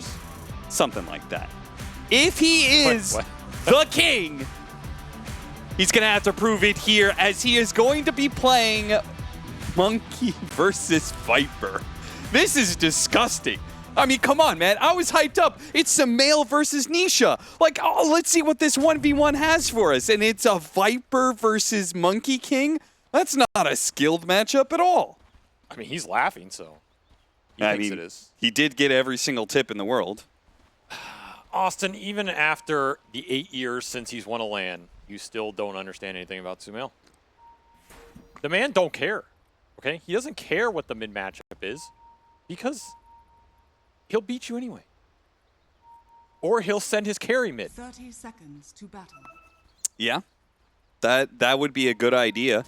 hours? Something like that. If he is the king, he's going to have to prove it here, as he is going to be playing Monkey versus Viper. This is disgusting. I mean, come on, man. I was hyped up. It's Sumail versus Nisha. Like, oh, let's see what this 1v1 has for us. And it's a Viper versus Monkey King? That's not a skilled matchup at all. I mean, he's laughing, so he thinks it is. He did get every single tip in the world. Austin, even after the 8 years since he's won a LAN, you still don't understand anything about Sumail. The man don't care, okay? He doesn't care what the mid matchup is because he'll beat you anyway. Or he'll send his carry mid. 30 seconds to battle. Yeah, that would be a good idea.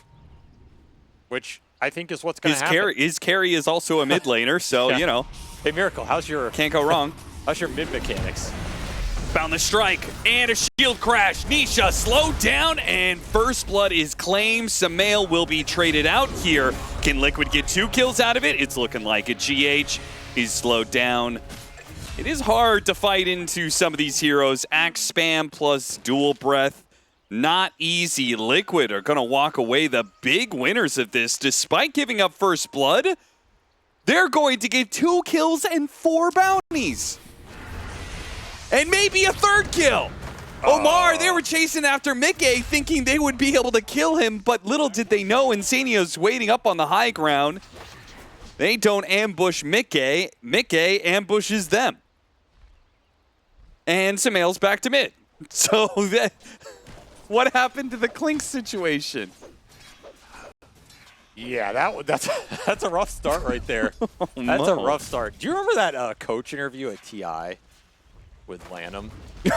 Which I think is what's going to happen. His carry is also a mid laner, so, yeah. you know. Hey, Miracle, Can't go wrong. How's your mid mechanics? Found the strike and a shield crash. Nisha slowed down and first blood is claimed. Sumail will be traded out here. Can Liquid get 2 kills out of it? It's looking like it. GH is slowed down. It is hard to fight into some of these heroes. Axe spam plus dual breath. Not easy. Liquid are going to walk away the big winners of this. Despite giving up first blood, they're going to get 2 kills and 4 bounties. And maybe a 3rd kill. Omar, they were chasing after Mickey, thinking they would be able to kill him, but little did they know Insanio's waiting up on the high ground. They don't ambush Mickey. Mickey ambushes them. And Sumail's back to mid. So what happened to the Clink situation? Yeah, that's a rough start right there. That's a rough start. Do you remember that coach interview at TI? With Lanham.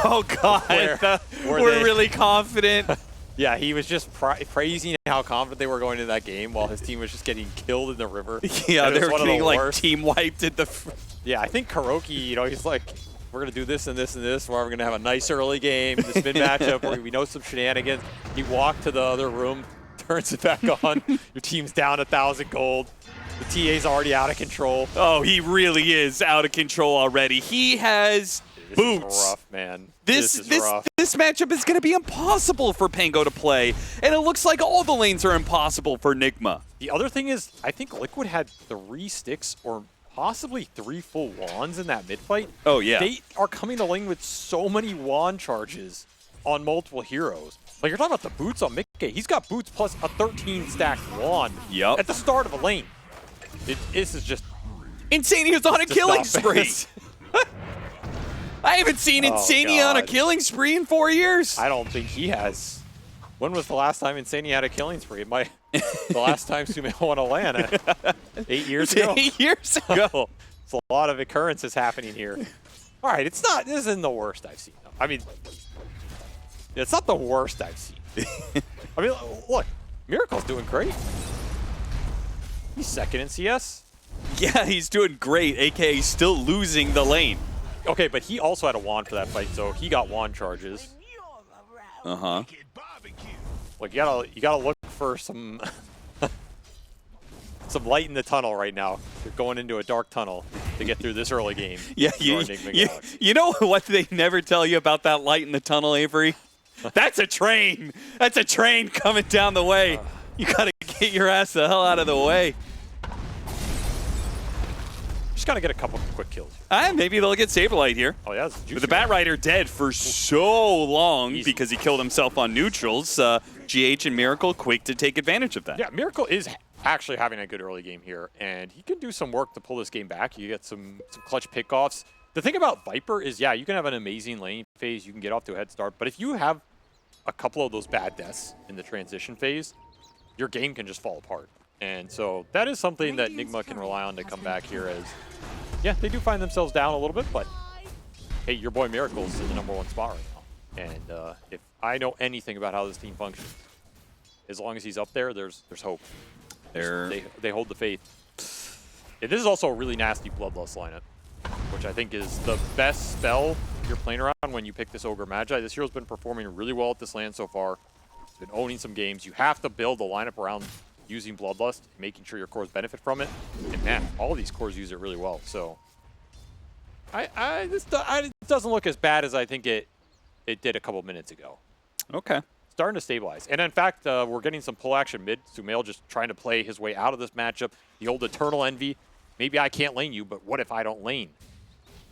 Oh, God. We're really confident. Yeah, he was just praising how confident they were going into that game while his team was just getting killed in the river. Yeah, they were getting, like, team wiped at the... Yeah, I think Kuroki, you know, he's like, we're going to do this and this and this. We're going to have a nice early game, this mid matchup where we know some shenanigans. He walked to the other room, turns it back on. Your team's down 1,000 gold. The TA's already out of control. Oh, he really is out of control already. He has... boots. This is rough, man. This rough. This matchup is going to be impossible for Pango to play, and it looks like all the lanes are impossible for Nigma. The other thing is, I think Liquid had 3 sticks or possibly 3 full wands in that mid fight. Oh, yeah. They are coming to lane with so many wand charges on multiple heroes. Like, you're talking about the boots on Mickey. He's got boots plus a 13 stack wand at the start of a lane. This is just... Insanio's on a killing spree. I haven't seen Insania on a killing spree in 4 years. I don't think he has. When was the last time Insania had a killing spree? It might the last time Sumail won a LAN 8 years ago. 8 years ago. It's a lot of occurrences happening here. All right, this isn't the worst I've seen. I mean, it's not the worst I've seen. I mean, look, Miracle's doing great. He's 2nd in CS. Yeah, he's doing great, aka still losing the lane. Okay, but he also had a wand for that fight, so he got wand charges. Uh-huh. Like, you gotta look for some some light in the tunnel right now. You're going into a dark tunnel to get through this early game. Yeah, you know what they never tell you about that light in the tunnel, Avery? That's a train. That's a train coming down the way. You gotta get your ass the hell out of the way. Just gotta get a couple quick kills. Maybe they'll get Saberlight here. Oh, yeah, that's juicy. With the Bat Rider dead for so long because he killed himself on neutrals, GH and Miracle quick to take advantage of that. Yeah, Miracle is actually having a good early game here, and he can do some work to pull this game back. You get some clutch pickoffs. The thing about Viper is, yeah, you can have an amazing lane phase. You can get off to a head start, but if you have a couple of those bad deaths in the transition phase, your game can just fall apart. And so that is something that Nigma can rely on to come back here as, yeah, they do find themselves down a little bit, but hey, your boy Miracle's in the #1 spot right now. And if I know anything about how this team functions, as long as he's up there, there's hope. They hold the faith. And this is also a really nasty Bloodlust lineup, which I think is the best spell you're playing around when you pick this Ogre Magi. This hero's been performing really well at this LAN so far. He's been owning some games. You have to build a lineup around using Bloodlust, making sure your cores benefit from it. And man, all of these cores use it really well. So This doesn't look as bad as I think it did a couple minutes ago. Okay. Starting to stabilize. And in fact, we're getting some pull action mid. Sumail just trying to play his way out of this matchup. The old eternal envy. Maybe I can't lane you, but what if I don't lane?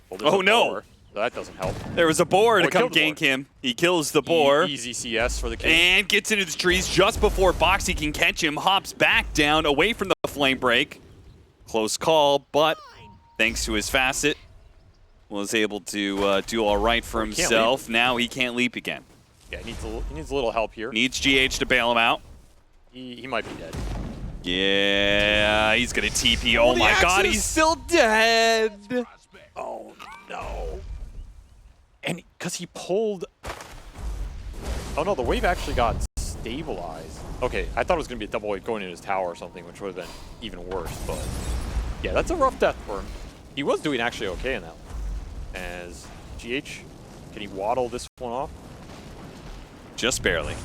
Well, oh, no. Boar, so that doesn't help. There was a boar to come gank him. He kills the boar. Easy CS for the king. And gets into the trees just before Boxy can catch him. Hops back down away from the flame break. Close call, but thanks to his facet, was able to do all right for himself. Now he can't leap again. Yeah, he needs a little help here. Needs GH to bail him out. He might be dead. Yeah, he's going to TP. Oh my god, he's still dead. Oh, no. And because he pulled... Oh, no, the wave actually got stabilized. Okay, I thought it was going to be a double wave going into his tower or something, which would have been even worse. But yeah, that's a rough death for him. He was doing actually okay in that one. As GH, can he waddle this one off? Just barely.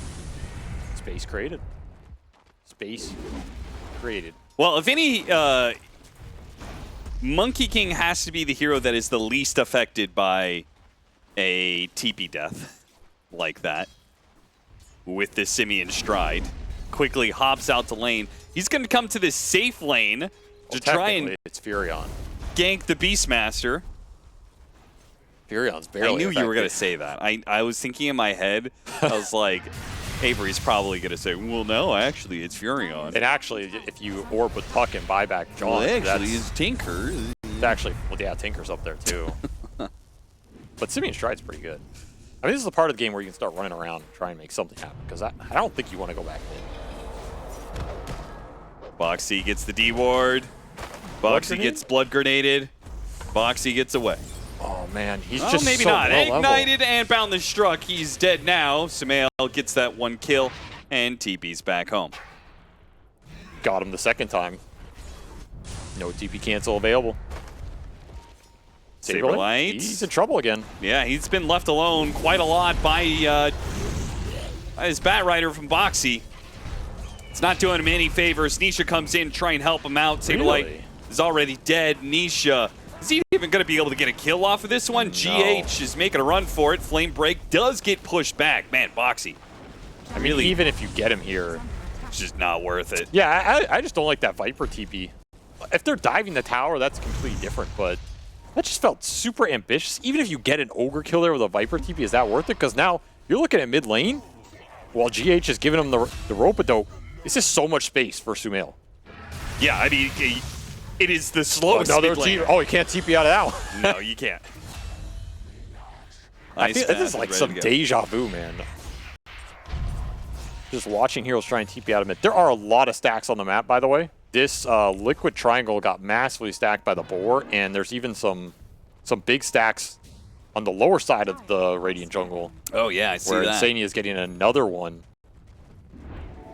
Space created. Space created. Well, if any, Monkey King has to be the hero that is the least affected by a TP death like that. With the Simian stride. Quickly hops out to lane. He's going to come to this safe lane to try and it's Furion. Gank the Beastmaster. Furion's barely I knew affected. you were going to say that. I was thinking in my head, I was like, Avery's probably going to say, well, no, actually, it's Furion. And actually, if you orb with Puck and buy back John, well, actually, it's Tinker. It's actually, well, yeah, Tinker's up there, too. But Simian Stride's pretty good. I mean, this is the part of the game where you can start running around and try and make something happen, because I don't think you want to go back in. Boxy gets the D-ward. Boxy gets blood grenaded. Boxy gets away. Oh, man, he's just maybe so not. low Ignited level. and Boundless struck. He's dead now. Sumail gets that one kill and TP's back home. Got him the second time. No TP cancel available. Saberlight. He's in trouble again. Yeah, he's been left alone quite a lot by his Bat Rider from Boxy. It's not doing him any favors. Nisha comes in, try and help him out. Saberlight is already dead. Nisha, is he even going to be able to get a kill off of this one? No. GH is making a run for it. Flame Break does get pushed back. Man, Boxy. I mean, even if you get him here, it's just not worth it. Yeah, I just don't like that Viper TP. If they're diving the tower, that's completely different, but that just felt super ambitious. Even if you get an Ogre kill there with a Viper TP, is that worth it? Because now you're looking at mid lane while GH is giving him the rope-a-dope. This is so much space for Sumail. Yeah, I mean, it is the slowest mid lane. Oh, he can't TP out of that one. No, you can't. I think this is like some deja vu, man. Just watching heroes try and TP out of mid. There are a lot of stacks on the map, by the way. This liquid triangle got massively stacked by the boar, and there's even some big stacks on the lower side of the Radiant jungle. Oh, yeah, I see where that. Insania is getting another one.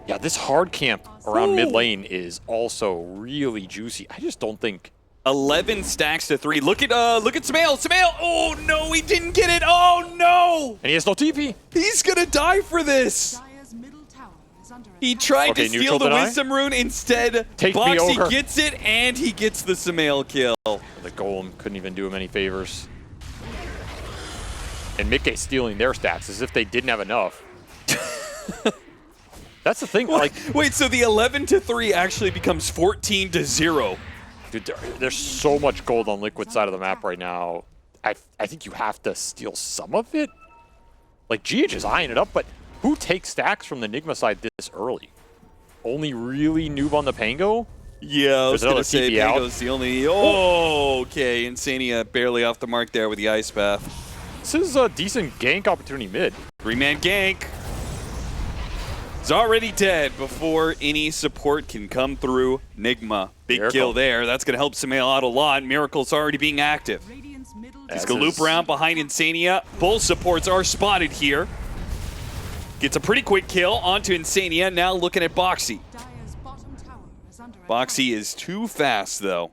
Yeah, this hard camp around mid lane is also really juicy. I just don't think 11 stacks to 3. Look at Sumail. Sumail. Oh no, he didn't get it. Oh no. And he has no TP. He's gonna die for this. He tried to steal the Wisdom Rune. Instead, Boxy gets it, and he gets the Sumail kill. The Golem couldn't even do him any favors. And Mickey stealing their stacks as if they didn't have enough. That's the thing. Like, wait, so the 11 to 3 actually becomes 14 to 0. Dude, there's so much gold on Liquid side of the map right now. I think you have to steal some of it. Like, GH is eyeing it up, but who takes stacks from the Nigma side this early? Only really noob on the Pango? Yeah, I was going to say TP out. Pango's the only... Oh, okay. Insania barely off the mark there with the Ice Path. This is a decent gank opportunity mid. 3-man gank. He's already dead before any support can come through. Nigma, big kill there. That's going to help Sumail out a lot. Miracle's already being active. He's going to loop around behind Insania. Both supports are spotted here. Gets a pretty quick kill onto Insania. Now looking at Boxy. Boxy is too fast, though.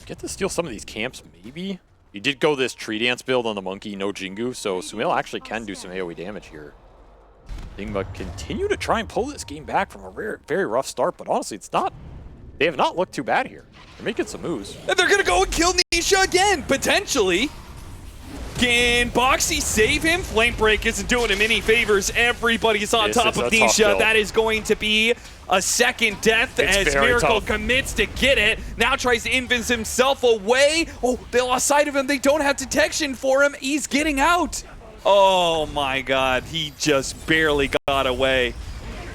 Get to steal some of these camps, maybe? You did go this tree dance build on the monkey, no Jingu, so Sumail actually can do some AoE damage here. Nigma continue to try and pull this game back from a very rough start, but honestly, it's not they have not looked too bad here. They're making some moves. And they're going to go and kill Nisha again, potentially. Can Boxy save him? Flame Break isn't doing him any favors. Everybody's on top of Nisha. That is going to be a second death as Miracle commits to get it. Now tries to invis himself away. Oh, they lost sight of him. They don't have detection for him. He's getting out. Oh my god, he just barely got away.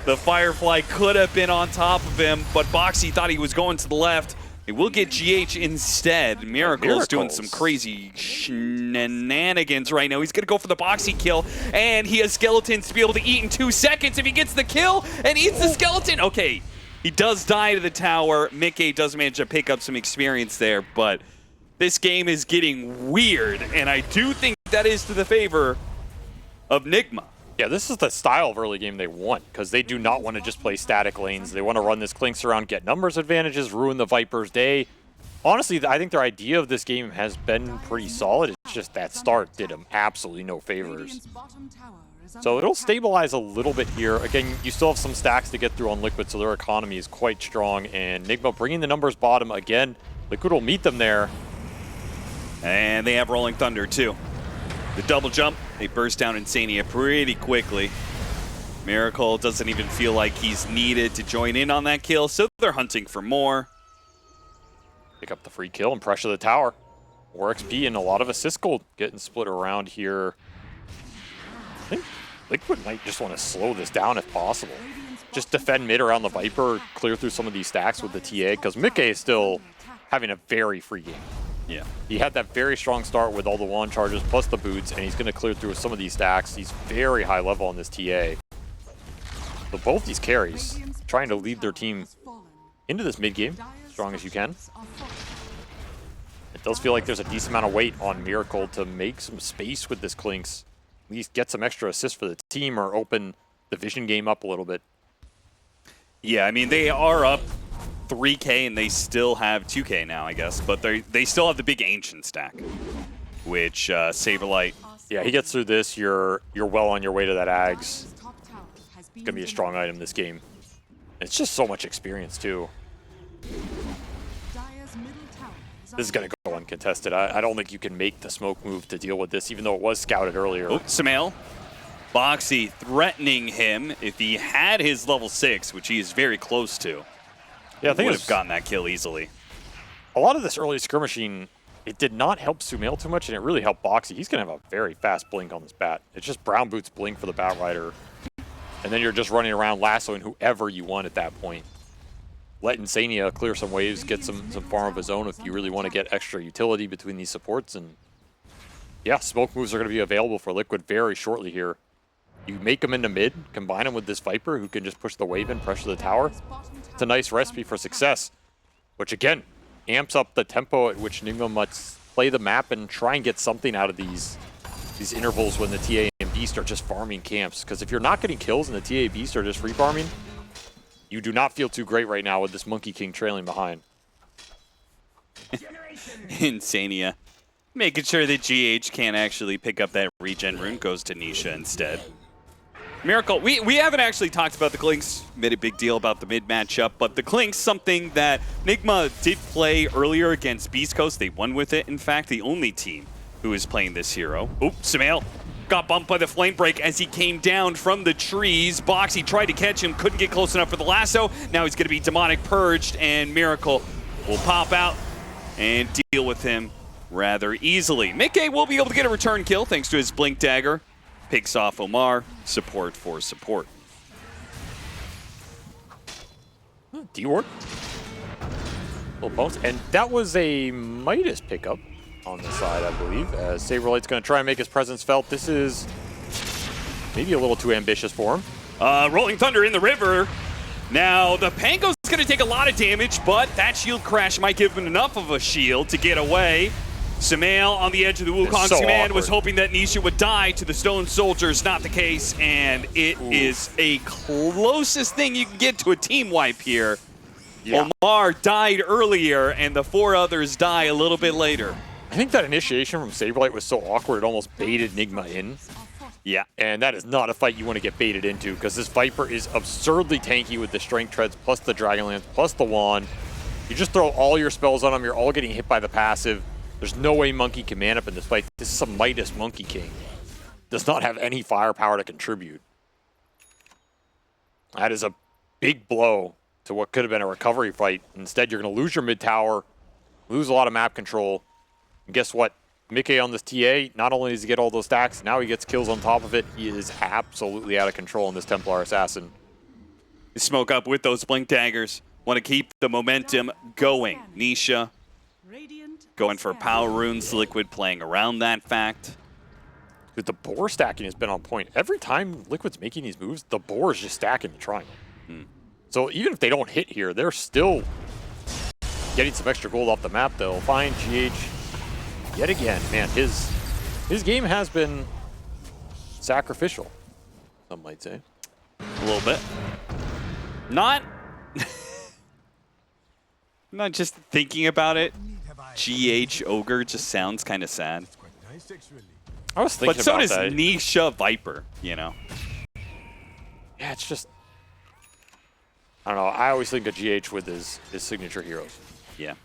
The Firefly could have been on top of him, but Boxy thought he was going to the left. It will get GH instead. Miracle's doing some crazy shenanigans right now. He's going to go for the Boxy kill, and he has skeletons to be able to eat in 2 seconds if he gets the kill and eats the skeleton. Okay, he does die to the tower. Mickey does manage to pick up some experience there, but this game is getting weird, and I do think that is to the favor of Nigma. Yeah, this is the style of early game they want, because they do not want to just play static lanes. They want to run this Clinks around, get numbers advantages, ruin the Viper's day. Honestly, I think their idea of this game has been pretty solid. It's just that start did them absolutely no favors. So it'll stabilize a little bit here. Again, you still have some stacks to get through on Liquid, so their economy is quite strong. And Nigma bringing the numbers bottom again. Liquid will meet them there. And they have Rolling Thunder, too. The double jump, they burst down Insania pretty quickly. Miracle doesn't even feel like he's needed to join in on that kill, so they're hunting for more. Pick up the free kill and pressure the tower. More XP and a lot of assist gold getting split around here. I think Liquid might just want to slow this down if possible. Just defend mid around the Viper, clear through some of these stacks with the TA, because Mickey is still having a very free game. Yeah. He had that very strong start with all the wand charges plus the boots, and he's going to clear through some of these stacks. He's very high level on this TA. So both these carries trying to lead their team into this mid game as strong as you can. It does feel like there's a decent amount of weight on Miracle to make some space with this Clinks. At least get some extra assists for the team or open the vision game up a little bit. Yeah, I mean, they are up 3K and they still have 2K now, I guess, but they still have the big Ancient stack, which Saberlight. Yeah, he gets through this, you're well on your way to that Ags. It's gonna be a strong item this game. It's just so much experience too. This is gonna go uncontested. I don't think you can make the smoke move to deal with this, even though it was scouted earlier. Oh, Samael. Boxy threatening him if he had his level 6, which he is very close to. Yeah, I think would have gotten that kill easily. A lot of this early skirmishing, it did not help Sumail too much, and it really helped Boxy. He's going to have a very fast blink on this bat. It's just Brown Boots blink for the Bat Rider. And then you're just running around lassoing whoever you want at that point. Let Insania clear some waves, get some farm of his own if you really want to get extra utility between these supports. And yeah, smoke moves are going to be available for Liquid very shortly here. You make them into mid, combine them with this Viper who can just push the wave in, pressure the tower. It's a nice recipe for success, which again, amps up the tempo at which Nigma must play the map and try and get something out of these intervals when the TA and Beast are just farming camps. Because if you're not getting kills and the TA and Beast are just free farming, you do not feel too great right now with this Monkey King trailing behind. Insania. Making sure that GH can't actually pick up that regen rune, goes to Nisha instead. Miracle, we haven't actually talked about the Clinks, made a big deal about the mid matchup, but the Clinks, something that Nigma did play earlier against Beast Coast. They won with it, in fact, the only team who is playing this hero. Oop, Samael got bumped by the flame break as he came down from the trees. Boxy tried to catch him, couldn't get close enough for the lasso. Now he's going to be demonic purged, and Miracle will pop out and deal with him rather easily. Mickey will be able to get a return kill thanks to his blink dagger. Picks off Omar, support for support. D-Ward. Little bones. And that was a Midas pickup on the side, I believe, as Saberlight's going to try and make his presence felt. This is maybe a little too ambitious for him. Rolling Thunder in the river. Now, the Pango's going to take a lot of damage, but that shield crash might give him enough of a shield to get away. Samael on the edge of the Wukong's command was hoping that Nisha would die to the Stone Soldiers. Not the case, and it is a closest thing you can get to a team wipe here. Yeah. Omar died earlier, and the 4 others die a little bit later. I think that initiation from Saberlight was so awkward it almost baited Nigma in. Yeah. And that is not a fight you want to get baited into, because this Viper is absurdly tanky with the Strength Treads, plus the Dragonlance, plus the Wand. You just throw all your spells on him. You're all getting hit by the passive. There's no way Monkey can man up in this fight. This is some Midas Monkey King. Does not have any firepower to contribute. That is a big blow to what could have been a recovery fight. Instead, you're going to lose your mid tower, lose a lot of map control. And guess what? Mickey on this TA, not only does he get all those stacks, now he gets kills on top of it. He is absolutely out of control in this Templar Assassin. Smoke up with those blink daggers. Want to keep the momentum going. Nisha going for power runes. Liquid playing around that fact. Dude, the boar stacking has been on point. Every time Liquid's making these moves, the boar is just stacking the triangle. So even if they don't hit here, they're still getting some extra gold off the map. They'll find GH yet again. Man, his game has been sacrificial, some might say. A little bit. Not just thinking about it. GH Ogre just sounds kind of sad. I was thinking but so about does that. Nisha Viper, you know. Yeah, it's just, I don't know. I always think of GH with his signature heroes. Yeah.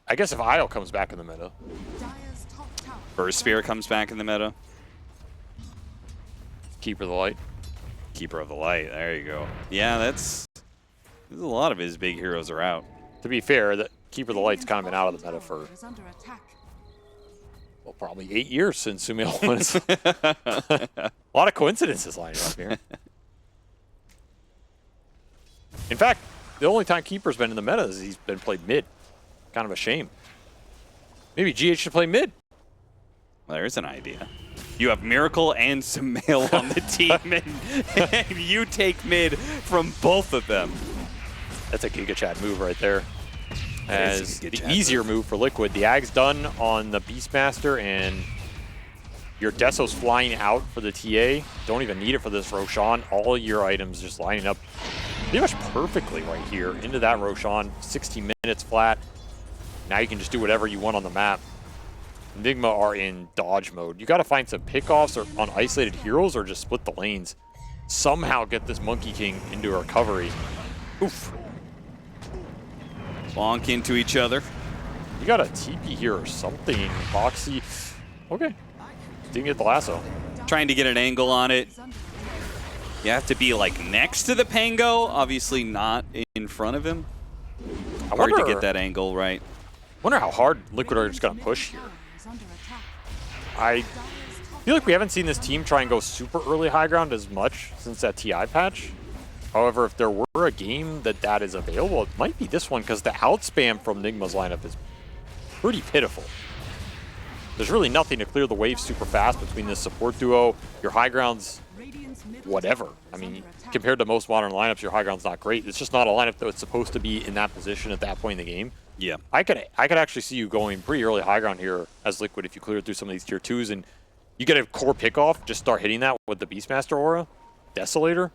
I guess if Isle comes back in the meta. Burst Spear comes back in the meta. Keeper of the Light. Keeper of the Light, there you go. Yeah, there's a lot of his big heroes are out. To be fair, that Keeper of the Light's kind of been out of the meta for, well, probably 8 years since Sumail was. A lot of coincidences lining up here. In fact, the only time Keeper's been in the meta is he's been played mid. Kind of a shame. Maybe GH should play mid. Well, there's an idea. You have Miracle and Sumail on the team, and you take mid from both of them. That's a Giga Chat move right there. As the Giga easier Chat move for Liquid. The Ag's done on the Beastmaster, and your Deso's flying out for the TA. Don't even need it for this Roshan. All your items just lining up pretty much perfectly right here into that Roshan. 16 minutes flat. Now you can just do whatever you want on the map. Nigma are in dodge mode. You got to find some pickoffs or on isolated heroes or just split the lanes. Somehow get this Monkey King into a recovery. Oof. Bonk into each other. You got a TP here or something. Boxy. Okay. Didn't get the lasso. Trying to get an angle on it. You have to be like next to the Pango, obviously not in front of him. Hard to get that angle right. Wonder how hard Liquid are just going to push here. I feel like we haven't seen this team try and go super early high ground as much since that TI patch. However, if there were a game that is available, it might be this one because the outspam from Nigma's lineup is pretty pitiful. There's really nothing to clear the wave super fast between this support duo. Your high ground's whatever. I mean, compared to most modern lineups, your high ground's not great. It's just not a lineup that's supposed to be in that position at that point in the game. Yeah. I could actually see you going pretty early high ground here as Liquid if you clear through some of these tier 2s and you get a core pickoff, just start hitting that with the Beastmaster aura. Desolator.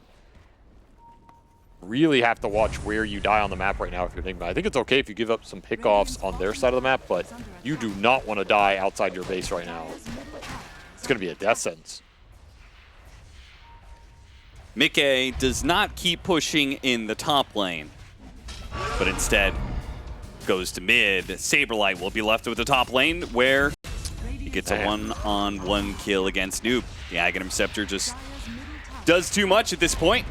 Really have to watch where you die on the map right now if you're Nigma. I think it's okay if you give up some pickoffs on their side of the map, but you do not want to die outside your base right now. It's going to be a death sentence. Mickey does not keep pushing in the top lane, but instead goes to mid. Saberlight will be left with the top lane where he gets a one-on-one kill against Noob. The Aghanim Scepter just does too much at this point.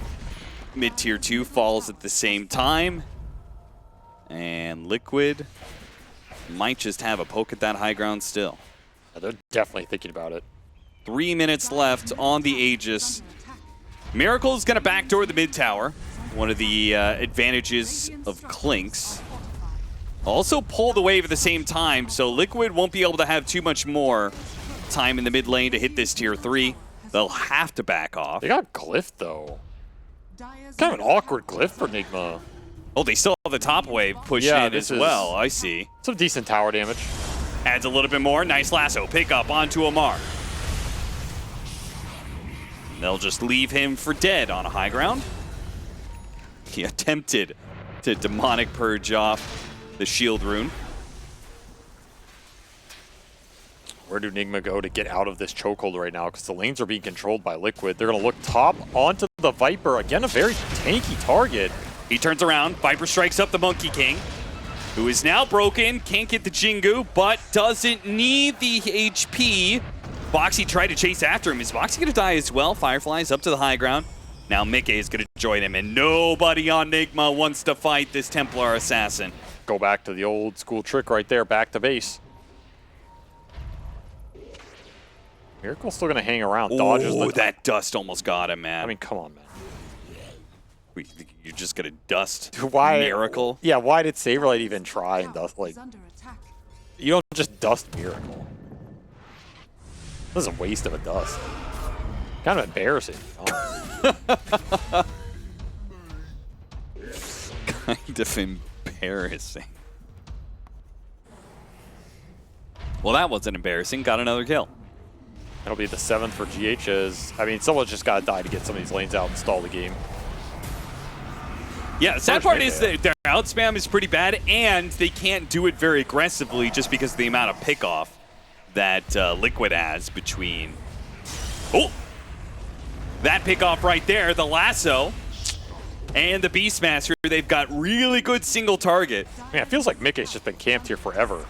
Mid tier 2 falls at the same time. And Liquid might just have a poke at that high ground still. They're definitely thinking about it. 3 minutes left on the Aegis. Miracle's going to backdoor the mid tower. One of the advantages of Clinks. Also pull the wave at the same time, so Liquid won't be able to have too much more time in the mid lane to hit this tier 3. They'll have to back off. They got Glyph, though. Kind of an awkward Glyph for Nigma. Oh, they still have the top wave pushing in as well. I see. Some decent tower damage. Adds a little bit more. Nice lasso. Pick up onto Amar. They'll just leave him for dead on a high ground. He attempted to demonic purge off the shield rune. Where do Nigma go to get out of this chokehold right now? Because the lanes are being controlled by Liquid. They're going to look top onto the Viper. Again, a very tanky target. He turns around. Viper strikes up the Monkey King. who is now broken. Can't get the Jingu, but doesn't need the HP. Boxy tried to chase after him. Is Boxy going to die as well? Firefly's up to the high ground. Now Mickey is going to join him, and nobody on Nigma wants to fight this Templar assassin. Go back to the old school trick right there, back to base. Miracle's still going to hang around. Dodges Oh, that dust almost got him, man. I mean, come on, man. You're just going to dust Why, Miracle? Yeah, why did Saberlight even try and dust? Like, you don't just dust Miracle. This is a waste of a dust. Kind of embarrassing. Kind of embarrassing. Well, that wasn't embarrassing. Got another kill. It'll be the 7th for GH. I mean, someone's just got to die to get some of these lanes out and stall the game. Yeah, the sad part is that their out spam is pretty bad, and they can't do it very aggressively just because of the amount of pickoff that Liquid has between... Oh! That pickoff right there, the lasso, and the Beastmaster. They've got really good single target. Man, it feels like Mickey's just been camped here forever.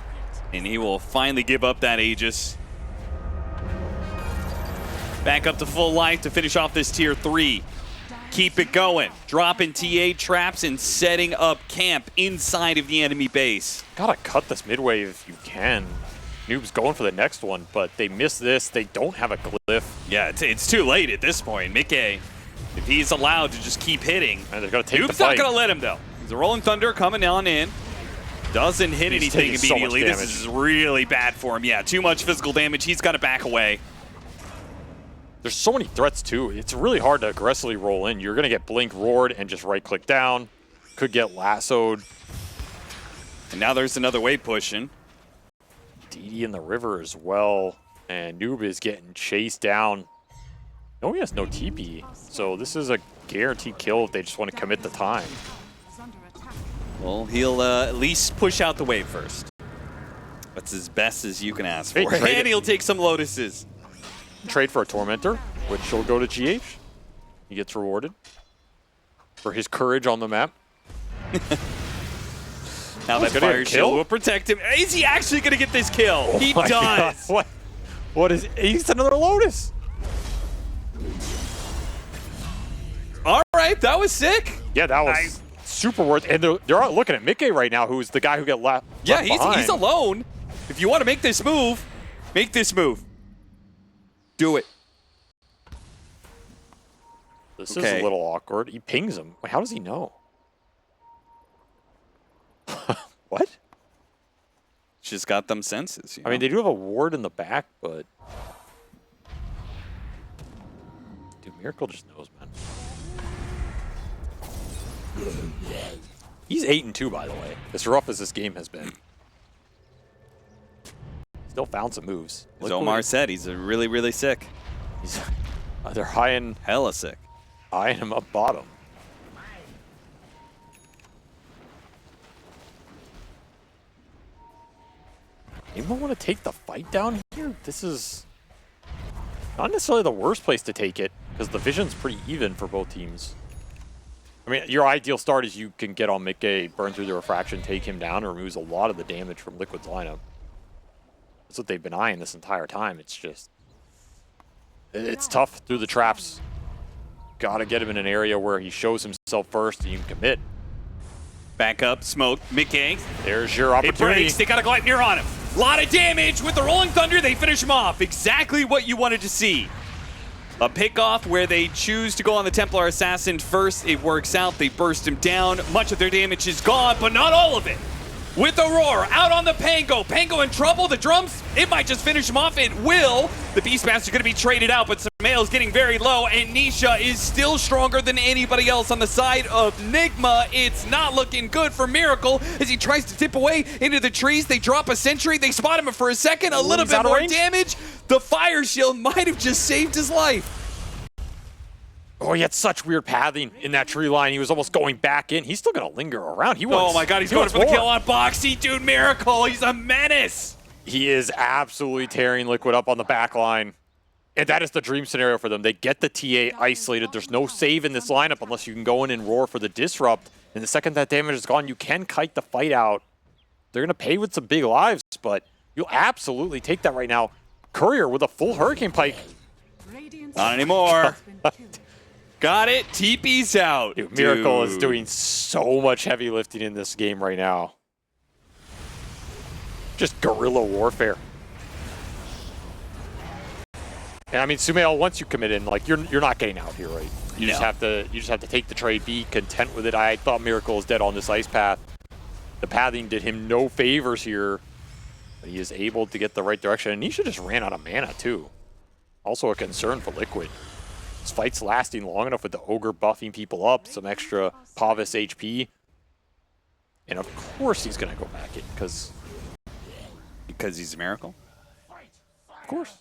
And he will finally give up that Aegis. Back up to full life to finish off this tier 3. Keep it going. Dropping TA traps and setting up camp inside of the enemy base. Gotta cut this mid wave if you can. Noob's going for the next one, but they miss this. They don't have a glyph. Yeah, it's too late at this point. Mickey, if he's allowed to just keep hitting, and they're gonna take the Noob's fight. not gonna let him though. The Rolling Thunder coming on in. Doesn't hit anything immediately. So this is really bad for him. Yeah, too much physical damage. He's got to back away. There's so many threats too. It's really hard to aggressively roll in. You're gonna get blink roared and just right click down. Could get lassoed. And now there's another wave pushing. DD in the river as well. And Noob is getting chased down. No, he has no TP. So this is a guaranteed kill if they just want to commit the time. Well, he'll at least push out the wave first. That's as best as you can ask for. Hey, And he'll take some Lotuses. Trade for a Tormentor, which will go to GH. He gets rewarded for his courage on the map. Now that Fire Shield will protect him. Is he actually going to get this kill? Oh He does. God. What is... He's another Lotus. All right, that was sick. Yeah, that was super worth it. And they're looking at Mickey right now, who's the guy who got left Yeah, behind. he's alone. If you want to make this move, make this move. Do it. This is a little awkward. He pings him. Wait, how does he know? What? Just got them senses. You know? I mean, they do have a ward in the back, but... Dude, Miracle just knows, man. He's 8-2, by the way. As rough as this game has been. Still found some moves. As Omar said, he's really, really sick. They're high hella sick. Eyeing him up bottom. Anyone want to take the fight down here? This is not necessarily the worst place to take it, because the vision's pretty even for both teams. I mean, your ideal start is you can get on Mickey, burn through the refraction, take him down, and removes a lot of the damage from Liquid's lineup. That's what they've been eyeing this entire time. It's just... It's tough through the traps. Gotta get him in an area where he shows himself first and you can commit. Back up, smoke, Mickey. There's your opportunity. It breaks, they got a Gleipnir on him. A lot of damage with the Rolling Thunder, they finish him off. Exactly what you wanted to see. A pickoff where they choose to go on the Templar Assassin first. It works out, they burst him down. Much of their damage is gone, but not all of it. With Aurora out on the Pango. Pango in trouble. The drums, it might just finish him off. It will. The Beastmaster's going to be traded out, but Samael's getting very low, and Nisha is still stronger than anybody else on the side of Nigma. It's not looking good for Miracle as he tries to tip away into the trees. They drop a sentry. They spot him for a second. A little bit more damage. The Fire Shield might have just saved his life. Oh, he had such weird pathing in that tree line. He was almost going back in. He's still going to linger around. Oh my God, he's going for the kill on Boxy. Dude, Miracle, he's a menace. He is absolutely tearing Liquid up on the back line. And that is the dream scenario for them. They get the TA isolated. There's no save in this lineup unless you can go in and roar for the disrupt. And the second that damage is gone, you can kite the fight out. they're going to pay with some big lives, but you'll absolutely take that right now. Courier with a full Hurricane Pike. Not anymore. Got it. TP's out. Dude, Miracle is doing so much heavy lifting in this game right now. Just guerrilla warfare. And I mean, Sumail, once you commit in, like you're not getting out here, right? You just have to take the trade, be content with it. I thought Miracle is dead on this ice path. The pathing did him no favors here, but he is able to get the right direction. And Nisha just ran out of mana too. Also a concern for Liquid. This fight's lasting long enough with the Ogre buffing people up, some extra Pavis HP. And of course he's gonna go back in, because he's a Miracle? Of course.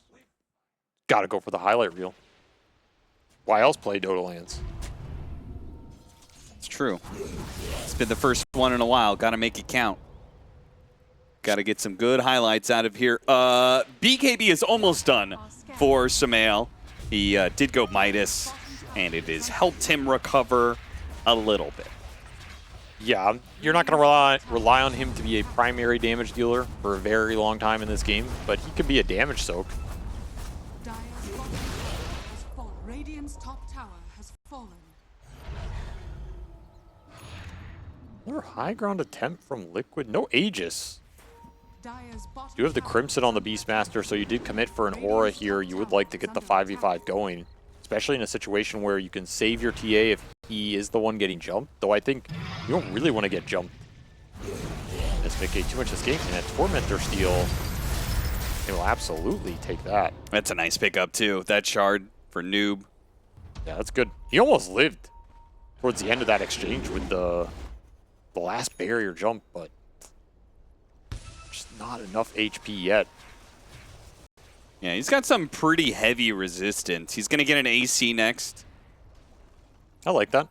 Gotta go for the highlight reel. Why else play Dota Lands? It's true. It's been the first one in a while. Gotta make it count. Gotta get some good highlights out of here. BKB is almost done for Sumail. He did go Midas, and it has helped him recover a little bit. Yeah, you're not going to rely on him to be a primary damage dealer for a very long time in this game, but he could be a damage soak. Radiant's top tower has fallen. Another high ground attempt from Liquid. No Aegis. You have the Crimson on the Beastmaster, so you did commit for an Aura here. You would like to get the 5v5 going, especially in a situation where you can save your TA if he is the one getting jumped. Though I think you don't really want to get jumped. SVK too much escape, and a Tormentor steal. He will absolutely take that. That's a nice pickup too. That shard for Noob. Yeah, that's good. He almost lived towards the end of that exchange with the last barrier jump, but just not enough HP yet. Yeah, he's got some pretty heavy resistance. He's going to get an AC next. I like that.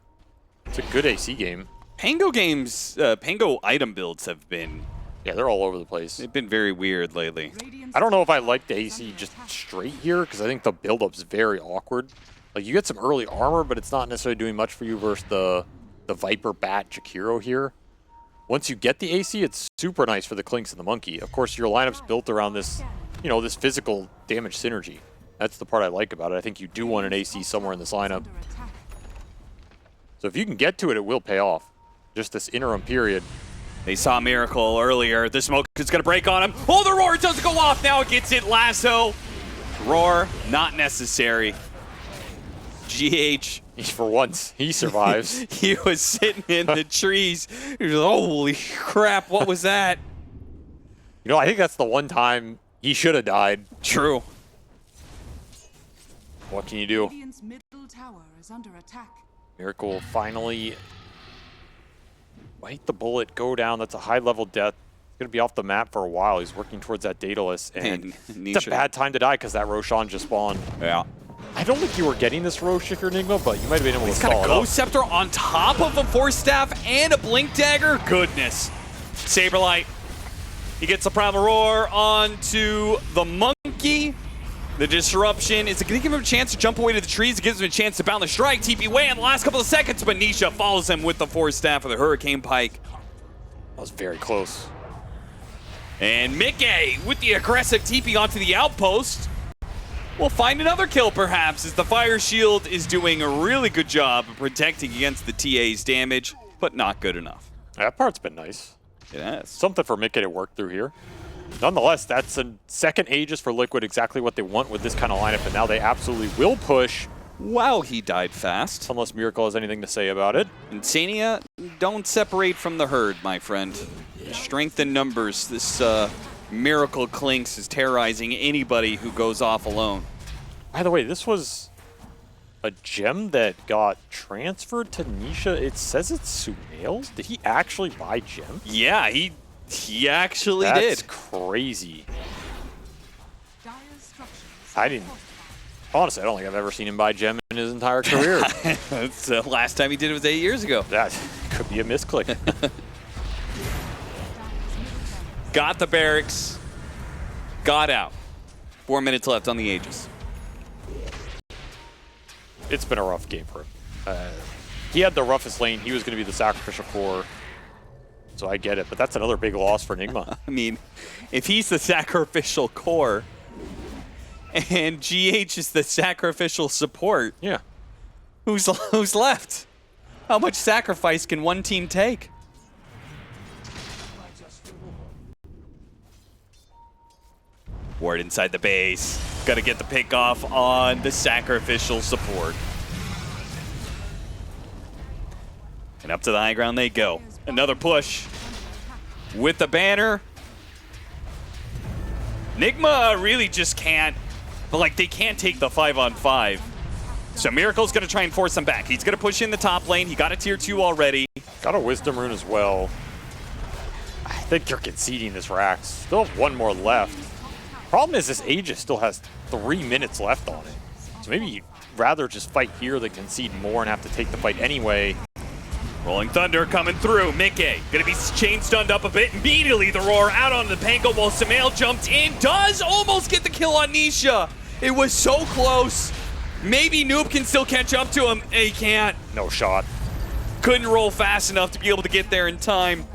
It's a good AC game. Pango games, Pango item builds have been... Yeah, they're all over the place. They've been very weird lately. I don't know if I like the AC just straight here, because I think the build-up's very awkward. Like, you get some early armor, but it's not necessarily doing much for you versus the Viper, Bat, Jakiro here. Once you get the AC, it's super nice for the Clinks and the Monkey. Of course, your lineup's built around this, you know, this physical damage synergy. That's the part I like about it. I think you do want an AC somewhere in this lineup. So if you can get to it, it will pay off. Just this interim period. They saw Miracle earlier. The smoke is going to break on him. Oh, the roar doesn't go off. Now it gets it. Lasso. Roar, not necessary. GH. For once, he survives. He was sitting in the trees. He was like, holy crap, what was that? You know, I think that's the one time he should have died. True. What can you do? Radiant's middle tower is under attack. Miracle will finally bite the bullet, go down. That's a high-level death. He's going to be off the map for a while. He's working towards that Daedalus, and it's a bad time to die because that Roshan just spawned. Yeah. I don't think you were getting this Rosh if you're Nigma, but you might have been able to stall it up. He's got a Ghost Scepter on top of a Force Staff and a Blink Dagger. Goodness. Saberlight. He gets a Primal Roar onto the Monkey. The disruption is going to give him a chance to jump away to the trees. It gives him a chance to bound the strike. TP away in the last couple of seconds, but Nisha follows him with the Force Staff of the Hurricane Pike. That was very close. And Mickey with the aggressive TP onto the outpost. We'll find another kill, perhaps, as the Fire Shield is doing a really good job of protecting against the TA's damage, but not good enough. That part's been nice. It has. Something for Mickey to work through here. Nonetheless, that's a second Aegis for Liquid, exactly what they want with this kind of lineup, and now they absolutely will push. Wow, he died fast. Unless Miracle has anything to say about it. Insania, don't separate from the herd, my friend. Strength in numbers. This Miracle Clinks is terrorizing anybody who goes off alone. By the way, this was a gem that got transferred to Nisha. It says it's Sumail's. Did he actually buy gems? Yeah, he actually did. That's crazy. Dire structures. I didn't. Honestly, I don't think I've ever seen him buy gem in his entire career. That's the last time he did it was 8 years ago. That could be a misclick. Got the barracks. Got out. 4 minutes left on the Aegis. It's been a rough game for him. He had the roughest lane. He was going to be the sacrificial core. so I get it. But that's another big loss for Nigma. I mean, if he's the sacrificial core and GH is the sacrificial support, Yeah. who's left? How much sacrifice can one team take? Ward inside the base. Got to get the pick off on the sacrificial support. And up to the high ground they go. Another push with the banner. Nigma really just can't, like, they can't take the 5-on-5. So Miracle's going to try and force him back. He's going to push in the top lane. He got a tier 2 already. Got a Wisdom Rune as well. I think you're conceding this Rax. Still have one more left. Problem is this Aegis still has 3 minutes left on it. So maybe you'd rather just fight here than concede more and have to take the fight anyway. Rolling Thunder coming through. Mickey gonna be chain stunned up a bit. Immediately the roar out on the Panko while Samael jumped in. Does almost get the kill on Nisha. It was so close. Maybe Noob can still catch up to him. He can't. No shot. Couldn't roll fast enough to be able to get there in time.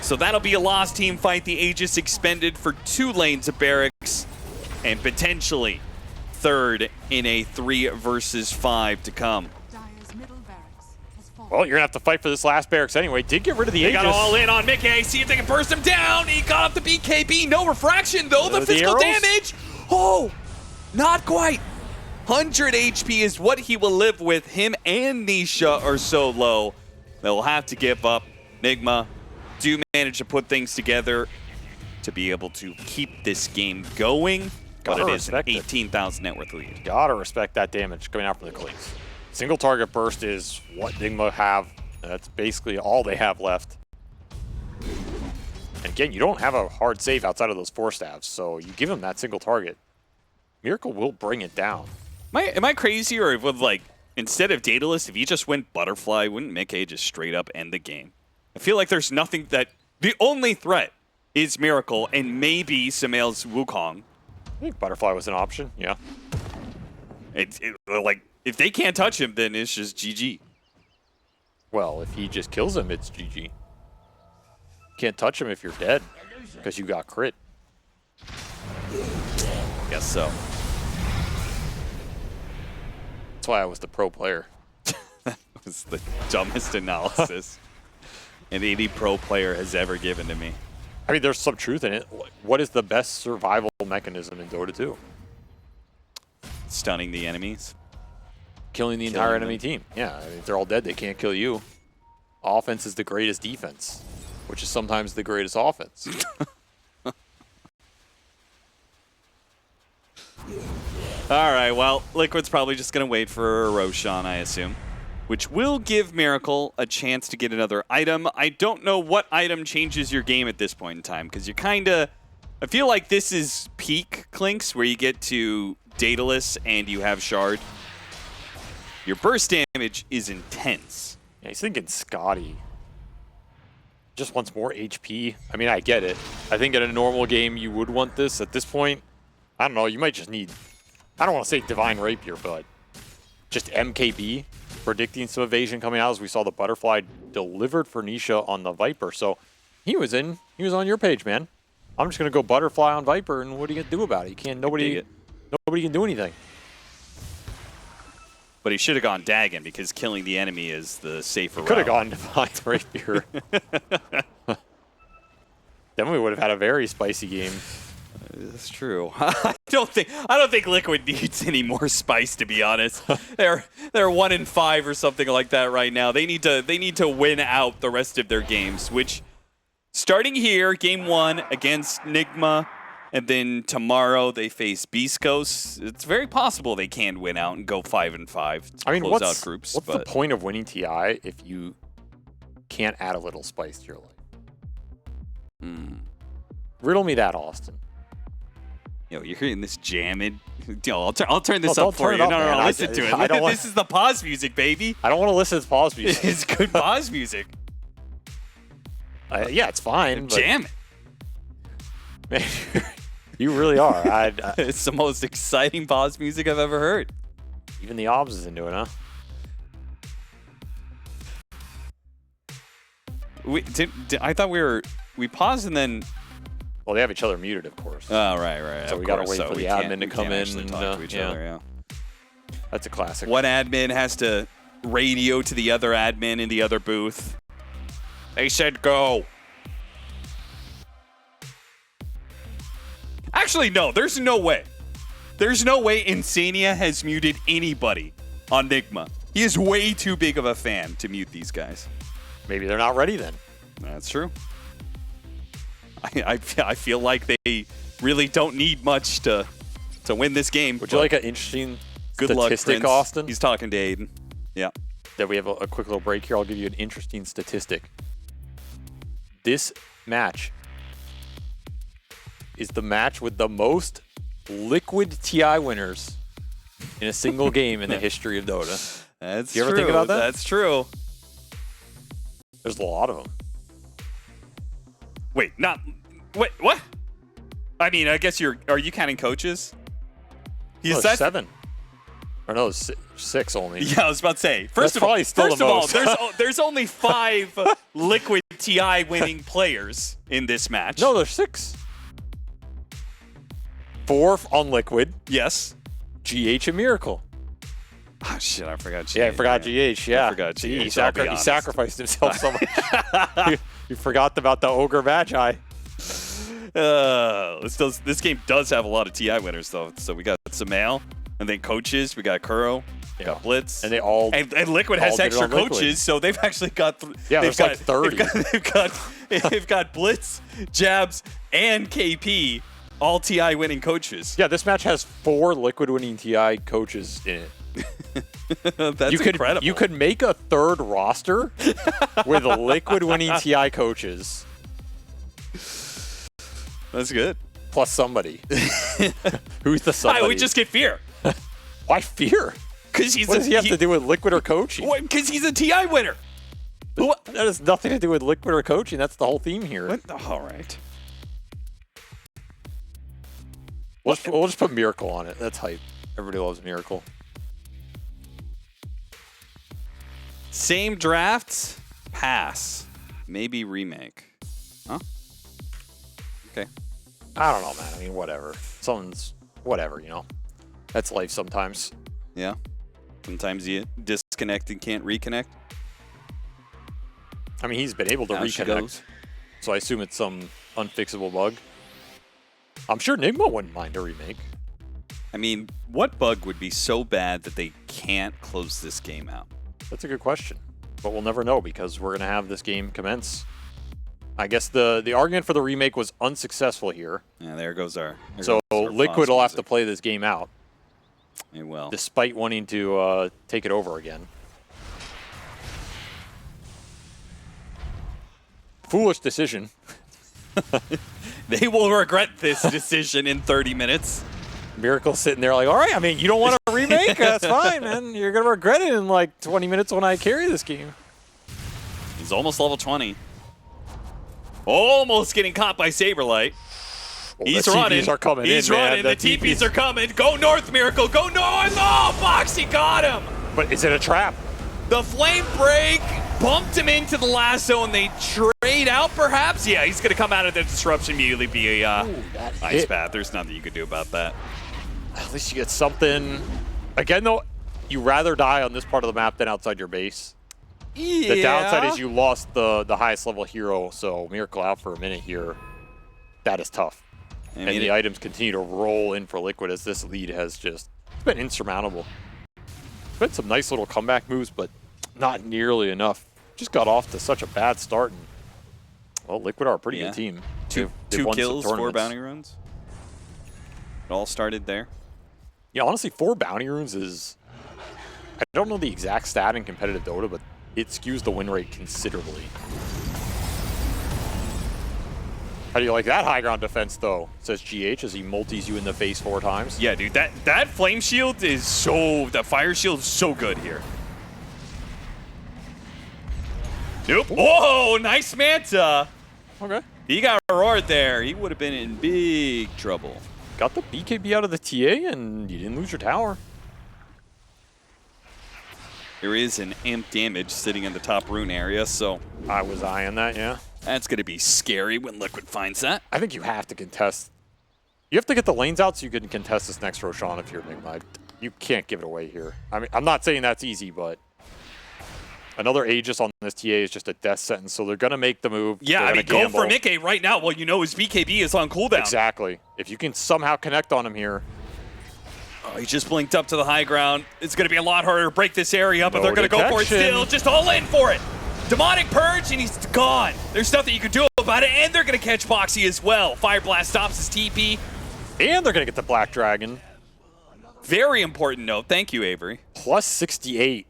So that'll be a lost team fight. The Aegis expended for 2 lanes of barracks and potentially third in a 3 versus 5 to come. Dire's middle barracks has fallen. Well, you're going to have to fight for this last barracks anyway. Did get rid of the They Aegis. got all in on Mickey. See if they can burst him down. He got up the BKB. No refraction, though. The physical arrows? damage. Oh, not quite. 100 HP is what he will live with. Him and Nisha are so low. They'll have to give up. Nigma do manage to put things together to be able to keep this game going. But Gotta it is an respect it. 18,000 net worth lead. Gotta respect that damage coming out from the Clinks. Single target burst is what Nigma have. That's basically all they have left. And again, you don't have a hard save outside of those 4 stabs, so you give him that single target. Miracle will bring it down. Am I crazy, or would, like, instead of Daedalus, if he just went Butterfly, wouldn't Mickey just straight up end the game? I feel like there's nothing that... The only threat is Miracle and maybe Samael's Wukong. I think Butterfly was an option, yeah. Like, if they can't touch him, then it's just GG. Well, if he just kills him, it's GG. Can't touch him if you're dead, because you got crit. Guess so. That's why I was the pro player. That was the dumbest analysis any pro player has ever given to me. I mean, there's some truth in it. What is the best survival mechanism in Dota 2? Stunning the enemies. Killing the entire enemy team. Yeah, I mean, if they're all dead, they can't kill you. Offense is the greatest defense, which is sometimes the greatest offense. All right, well, Liquid's probably just going to wait for Roshan, I assume, which will give Miracle a chance to get another item. I don't know what item changes your game at this point in time, because you're kind of... I feel like this is peak Clinks, where you get to Daedalus and you have Shard. Your burst damage is intense. Yeah, he's thinking Scotty. Just wants more HP. I mean, I get it. I think in a normal game, you would want this. At this point, I don't know, you might just need... I don't want to say Divine Rapier, but just MKB, predicting some evasion coming out, as we saw the Butterfly delivered for Nisha on the Viper. So he was on your page, man. I'm just going to go Butterfly on Viper, and what are you going to do about it? You can't, nobody can do anything. But he should have gone Dagon, because killing the enemy is the safer route. Could have gone Divine Rapier. Then we would have had a very spicy game. That's true. I don't think Liquid needs any more spice, to be honest. They're 1-5 or something like that right now. They need to win out the rest of their games, which starting here, game 1 against Nigma, and then tomorrow they face Beastcoast. It's very possible they can win out and go 5-5. I mean, close out groups. What's the point of winning TI if you can't add a little spice to your life? Riddle me that, Austin. Yo, you're hearing this jamming. Yo, I'll turn this No, up don't for turn you. it up, No, man. listen to it. I don't want- This is the pause music, baby. I don't want to listen to this pause music. It's good pause music. Yeah, it's fine. But Jam it. man, you really are. It's the most exciting pause music I've ever heard. Even the obs is into it, huh? I thought we paused and then. Well, they have each other muted, of course. Oh, right. So we got to wait for the admin to come in and talk to each other, yeah. That's a classic. One admin has to radio to the other admin in the other booth. They said go. Actually, no, there's no way. There's no way Insania has muted anybody on Nigma. He is way too big of a fan to mute these guys. Maybe they're not ready then. That's true. I feel like they really don't need much to win this game. Would you like an interesting good statistic, luck, Austin? He's talking to Aiden. Yeah. That we have a quick little break here. I'll give you an interesting statistic. This match is the match with the most liquid TI winners in a single game in the history of Dota. That's you ever true. think about that? That's true. There's a lot of them. Wait, what? I mean, I guess are you counting coaches? No, there's 7. Or no, 6 only. Yeah, I was about to say. First of all, there's only 5 liquid TI winning players in this match. No, there's 6. 4 on liquid. Yes. GH and Miracle. Oh shit, I forgot GH. Yeah, I forgot GH. Yeah, I forgot GH. He sacrificed himself so much. You forgot about the Ogre Magi. This game does have a lot of TI winners though. So we got Samael, and then coaches. We got Kuro, we got Blitz, and they all and Liquid has extra coaches, so they've actually got there's like 30. They've got Blitz, Jabs, and KP, all TI winning coaches. Yeah, this match has 4 liquid winning TI coaches in it. That's incredible. You could make a 3rd roster with liquid winning TI coaches. That's good. Plus somebody. Who's the somebody? I would just get Fear. Why Fear? Because he's what does he have to do with liquid or coaching? Because he's a TI winner. That has nothing to do with liquid or coaching. That's the whole theme here. All right. We'll just put Miracle on it. That's hype. Everybody loves Miracle. Same draft, pass, maybe remake. Huh? Okay. I don't know, man. I mean, whatever. Someone's whatever, you know. That's life sometimes. Yeah. Sometimes you disconnect and can't reconnect. I mean, he's been able to reconnect, so I assume it's some unfixable bug. I'm sure Nigma wouldn't mind a remake. I mean, what bug would be so bad that they can't close this game out? That's a good question, but we'll never know because we're going to have this game commence. I guess the argument for the remake was unsuccessful here. Yeah, there goes our... Liquid will have to play this game out. It will. Despite wanting to take it over again. Foolish decision. They will regret this decision in 30 minutes. Miracle sitting there like, all right, I mean, you don't want a remake? That's fine, man. You're going to regret it in like 20 minutes when I carry this game. He's almost level 20. Almost getting caught by Saberlight. Well, He's the running. TPs are coming He's in, running. man. The TPs are coming. Go north, Miracle. Go north. Oh, Foxy got him. But is it a trap? The flame break bumped him into the last zone. They trade out, perhaps? Yeah, he's going to come out of the disruption immediately via Ice Path. There's nothing you could do about that. At least you get something. Again, though, you rather die on this part of the map than outside your base. Yeah. The downside is you lost the highest level hero, so Miracle out for a minute here. That is tough. I mean, and the items continue to roll in for Liquid as this lead has just been insurmountable. Been some nice little comeback moves, but not nearly enough. Just got off to such a bad start. And, well, Liquid are a pretty good team. Two kills, 4 bounty runes. It all started there. Yeah, honestly, 4 bounty runes is... I don't know the exact stat in competitive Dota, but it skews the win rate considerably. How do you like that high ground defense, though? Says GH as he multis you in the face 4 times. Yeah, dude, that flame shield is so... The fire shield is so good here. Nope. Whoa, nice Manta. Okay. He got roared there. He would have been in big trouble. Got the BKB out of the TA, and you didn't lose your tower. There is an amp damage sitting in the top rune area, so I was eyeing that, yeah. that's going to be scary when Liquid finds that. I think you have to contest. You have to get the lanes out so you can contest this next Roshan if you're Nigma. You can't give it away here. I mean, I'm not saying that's easy, but another Aegis on this TA is just a death sentence, so they're going to make the move. Yeah, I mean, go for Mickey right now. Well, you know his BKB is on cooldown. Exactly. If you can somehow connect on him here. Oh, he just blinked up to the high ground. It's going to be a lot harder to break this area up, but they're going to go for it still. Just all in for it. Demonic Purge, and he's gone. There's nothing you can do about it, and they're going to catch Boxy as well. Fire Blast stops his TP. And they're going to get the Black Dragon. Very important note. Thank you, Avery. Plus 68.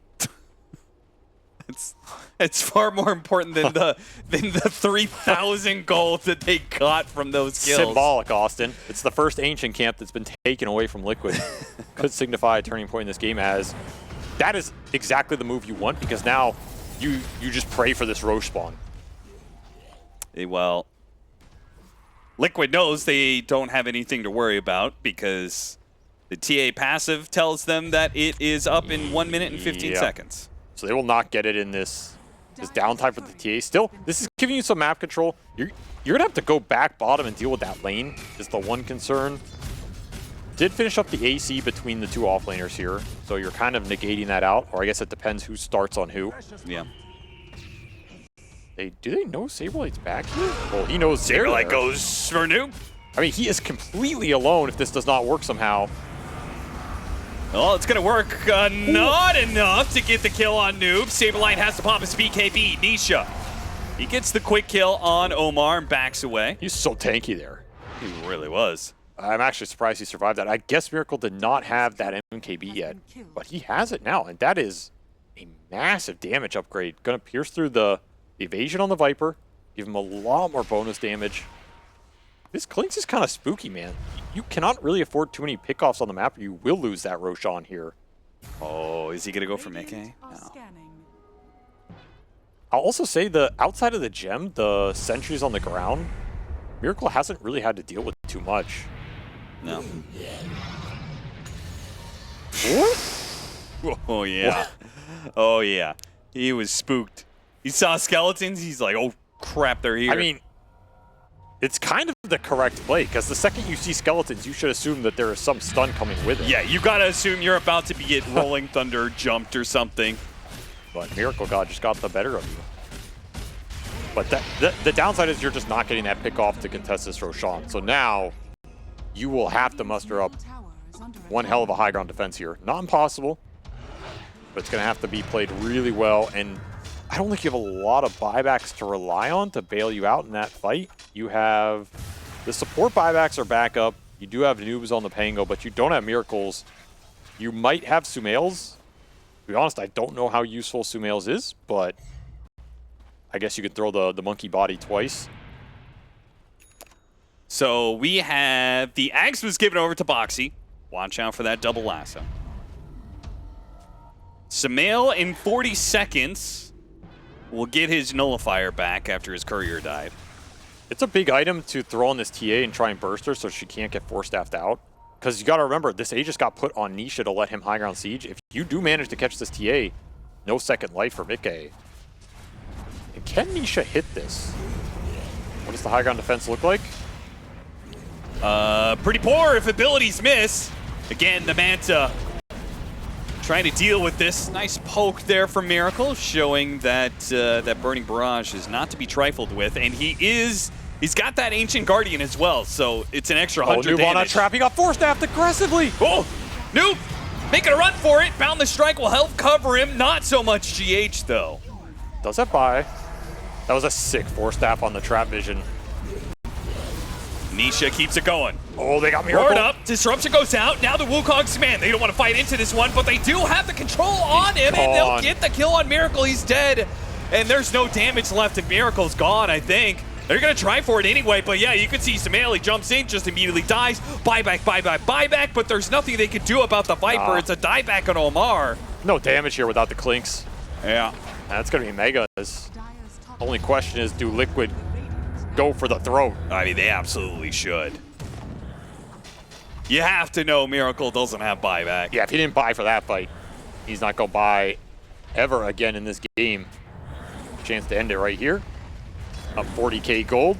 It's far more important than the 3,000 gold that they got from those kills. Symbolic, Austin. It's the first Ancient camp that's been taken away from Liquid. Could signify a turning point in this game, as that is exactly the move you want, because now you just pray for this Roche spawn. Well, Liquid knows they don't have anything to worry about because the TA passive tells them that it is up in 1 minute and 15 seconds. So they will not get it in this downtime for the TA. Still, this is giving you some map control. You're going to have to go back bottom and deal with that lane, is the one concern. Did finish up the AC between the two offlaners here, so you're kind of negating that out, or I guess it depends who starts on who. Yeah. Do they know Saberlight's back here? Well, he knows Saberlight goes for Noob. I mean, he is completely alone if this does not work somehow. Well, it's going to work. Not enough to get the kill on Noob. Saberlight has to pop his BKB. Nisha. He gets the quick kill on Omar and backs away. He's so tanky there. He really was. I'm actually surprised he survived that. I guess Miracle did not have that MKB yet, but he has it now, and that is a massive damage upgrade. Going to pierce through the evasion on the Viper, give him a lot more bonus damage. This Clinch is kind of spooky, man. You cannot really afford too many pickoffs on the map, or you will lose that Roshan here. Oh, is he going to go for Mickey? No. I'll also say the outside of the gem, the sentries on the ground, Miracle hasn't really had to deal with too much. No. What? Oh, yeah. Oh, yeah. He was spooked. He saw skeletons. He's like, oh, crap, they're here. I mean, it's kind of the correct play, because the second you see skeletons, you should assume that there is some stun coming with it. Yeah, you got to assume you're about to get Rolling Thunder jumped or something. But Miracle God just got the better of you. But the downside is you're just not getting that pick off to contest this Roshan. So now you will have to muster up one hell of a high ground defense here. Not impossible, but it's going to have to be played really well. And I don't think you have a lot of buybacks to rely on to bail you out in that fight. You have the support buybacks are back up. You do have noobs on the Pango, but you don't have miracles. You might have Sumails. To be honest, I don't know how useful Sumails is, but I guess you could throw the monkey body twice. So we have the Axe was given over to Boxy. Watch out for that double lasso. Sumail in 40 seconds will get his nullifier back after his courier died. It's a big item to throw on this TA and try and burst her so she can't get force-staffed out. Because you got to remember, this Aegis got put on Nisha to let him high ground siege. If you do manage to catch this TA, no second life for Mickey. And can Nisha hit this? What does the high ground defense look like? Pretty poor if abilities miss. Again, the Manta trying to deal with this. Nice poke there from Miracle, showing that that Burning Barrage is not to be trifled with. And he's got that Ancient Guardian as well, so it's an extra 100 damage. Oh, Noob on a damage. trap. He got force-staffed aggressively. Oh, Noob making a run for it. Bound the Strike will help cover him. Not so much GH, though. Does that buy? That was a sick force-staff on the trap vision. Nisha keeps it going. Oh, they got Miracle. Word up. Disruption goes out. Now the Wukong's man. They don't want to fight into this one, but they do have the control on him, and they'll get the kill on Miracle. He's dead, and there's no damage left, and Miracle's gone, I think. They're going to try for it anyway, but yeah, you can see Sumail, he jumps in, just immediately dies. Buyback, buyback, buyback, but there's nothing they can do about the Viper. It's a dieback on Omar. No damage here without the Clinks. Yeah. That's going to be Megas. The only question is, do Liquid go for the throat? I mean, they absolutely should. You have to know Miracle doesn't have buyback. Yeah, if he didn't buy for that fight, he's not going to buy ever again in this game. Chance to end it right here. Up 40k gold.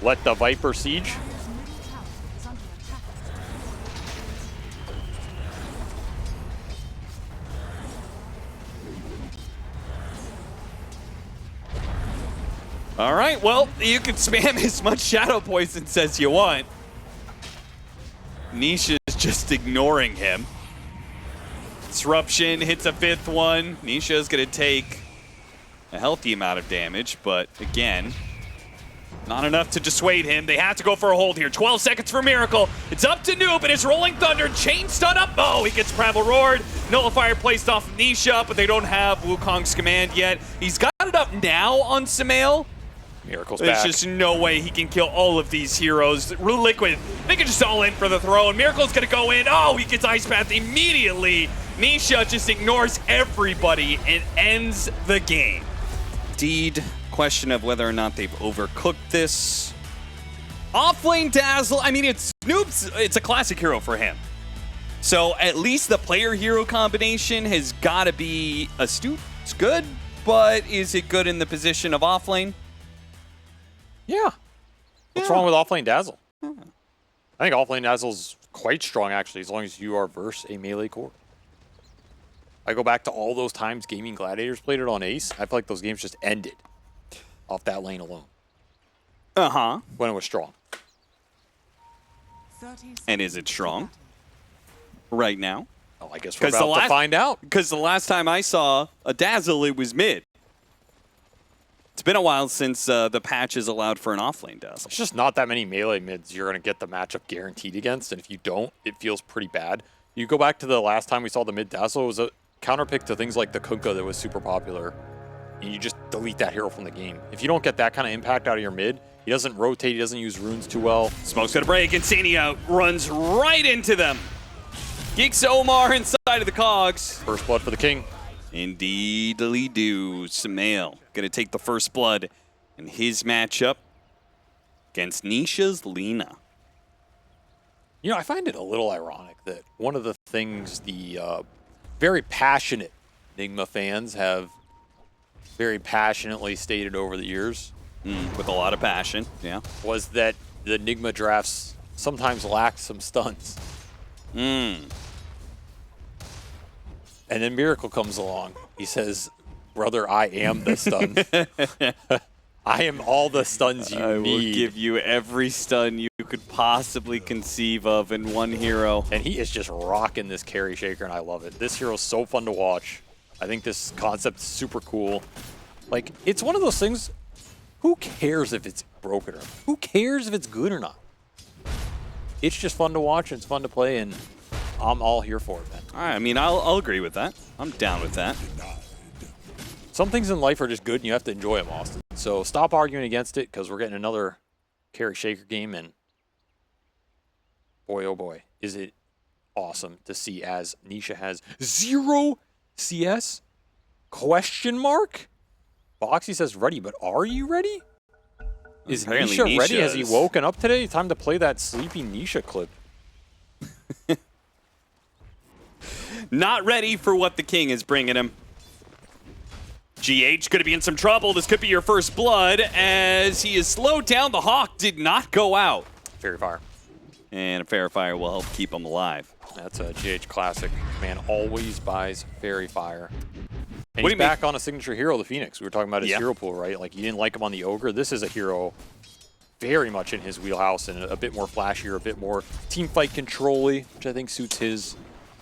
Let the Viper siege. Dire's middle tower is under attack. All right, well, you can spam as much Shadow Poisons as you want. Nisha's just ignoring him. Disruption hits a 5th one. Nisha's going to take a healthy amount of damage, but again, not enough to dissuade him. They have to go for a hold here. 12 seconds for Miracle. It's up to Noob, and it's Rolling Thunder. Chain stun up. Oh, he gets Pravel Roared. Nullifier placed off of Nisha, but they don't have Wukong's command yet. He's got it up now on Samael. Miracle's There's back. just no way he can kill all of these heroes. Liquid, they can just all in for the throw, and Miracle's gonna go in. Oh, he gets Ice Path immediately. Nisha just ignores everybody and ends the game. Indeed, question of whether or not they've overcooked this. Offlane Dazzle, I mean, it's Snoop's, it's a classic hero for him. So at least the player-hero combination has gotta be astute. It's good, but is it good in the position of offlane? Yeah. What's wrong with offlane Dazzle? I think offlane Dazzle's quite strong, actually, as long as you are versus a melee core. I go back to all those times Gaming Gladiators played it on Ace. I feel like those games just ended off that lane alone. Uh-huh. When it was strong. 30 And is it seconds strong? to battle. Right now? Oh, I guess we're 'Cause the about to find out. Because the last time I saw a Dazzle, it was mid. It's been a while since the patch has allowed for an offlane Dazzle. There's just not that many melee mids you're going to get the matchup guaranteed against, and if you don't, it feels pretty bad. You go back to the last time we saw the mid Dazzle, it was a counterpick to things like the Kunkka that was super popular, and you just delete that hero from the game. If you don't get that kind of impact out of your mid, he doesn't rotate, he doesn't use runes too well. Smoke's gonna break, Insania runs right into them. Geeks Omar inside of the cogs. First blood for the king. Indeedly do. Samael gonna take the first blood in his matchup against Nisha's Lina. You know, I find it a little ironic that one of the things the very passionate Nigma fans have very passionately stated over the years With a lot of passion, yeah. was that the Nigma drafts sometimes lack some stuns. And then Miracle comes along. He says, brother, I am the stun. I am all the stuns you I need. will give you every stun you could possibly conceive of in one hero. And he is just rocking this carry shaker, and I love it. This hero is so fun to watch. I think this concept is super cool. Like, it's one of those things, who cares if it's broken or not? Who cares if it's good or not? It's just fun to watch, and it's fun to play, and I'm all here for it, man. I mean, I'll agree with that. I'm down with that. Some things in life are just good, and you have to enjoy them, Austin. So stop arguing against it, because we're getting another carry shaker game, and boy, oh boy, is it awesome to see as Nisha has 0 CS? Question mark? Boxy says ready, but are you ready? Is Apparently Nisha ready? Has he is. woken up today? Time to play that sleepy Nisha clip. Not ready for what the king is bringing him. GH going to be in some trouble. This could be your first blood as he is slowed down. The Hawk did not go out. Fairy Fire. And a Fair Fire will help keep him alive. That's a GH classic. Man always buys Fairy Fire. And What he's do you back on a signature hero, the Phoenix. We were talking about his Yeah. hero pool, right? Like, you didn't like him on the Ogre. This is a hero very much in his wheelhouse and a bit more flashier, a bit more teamfight control-y, which I think suits his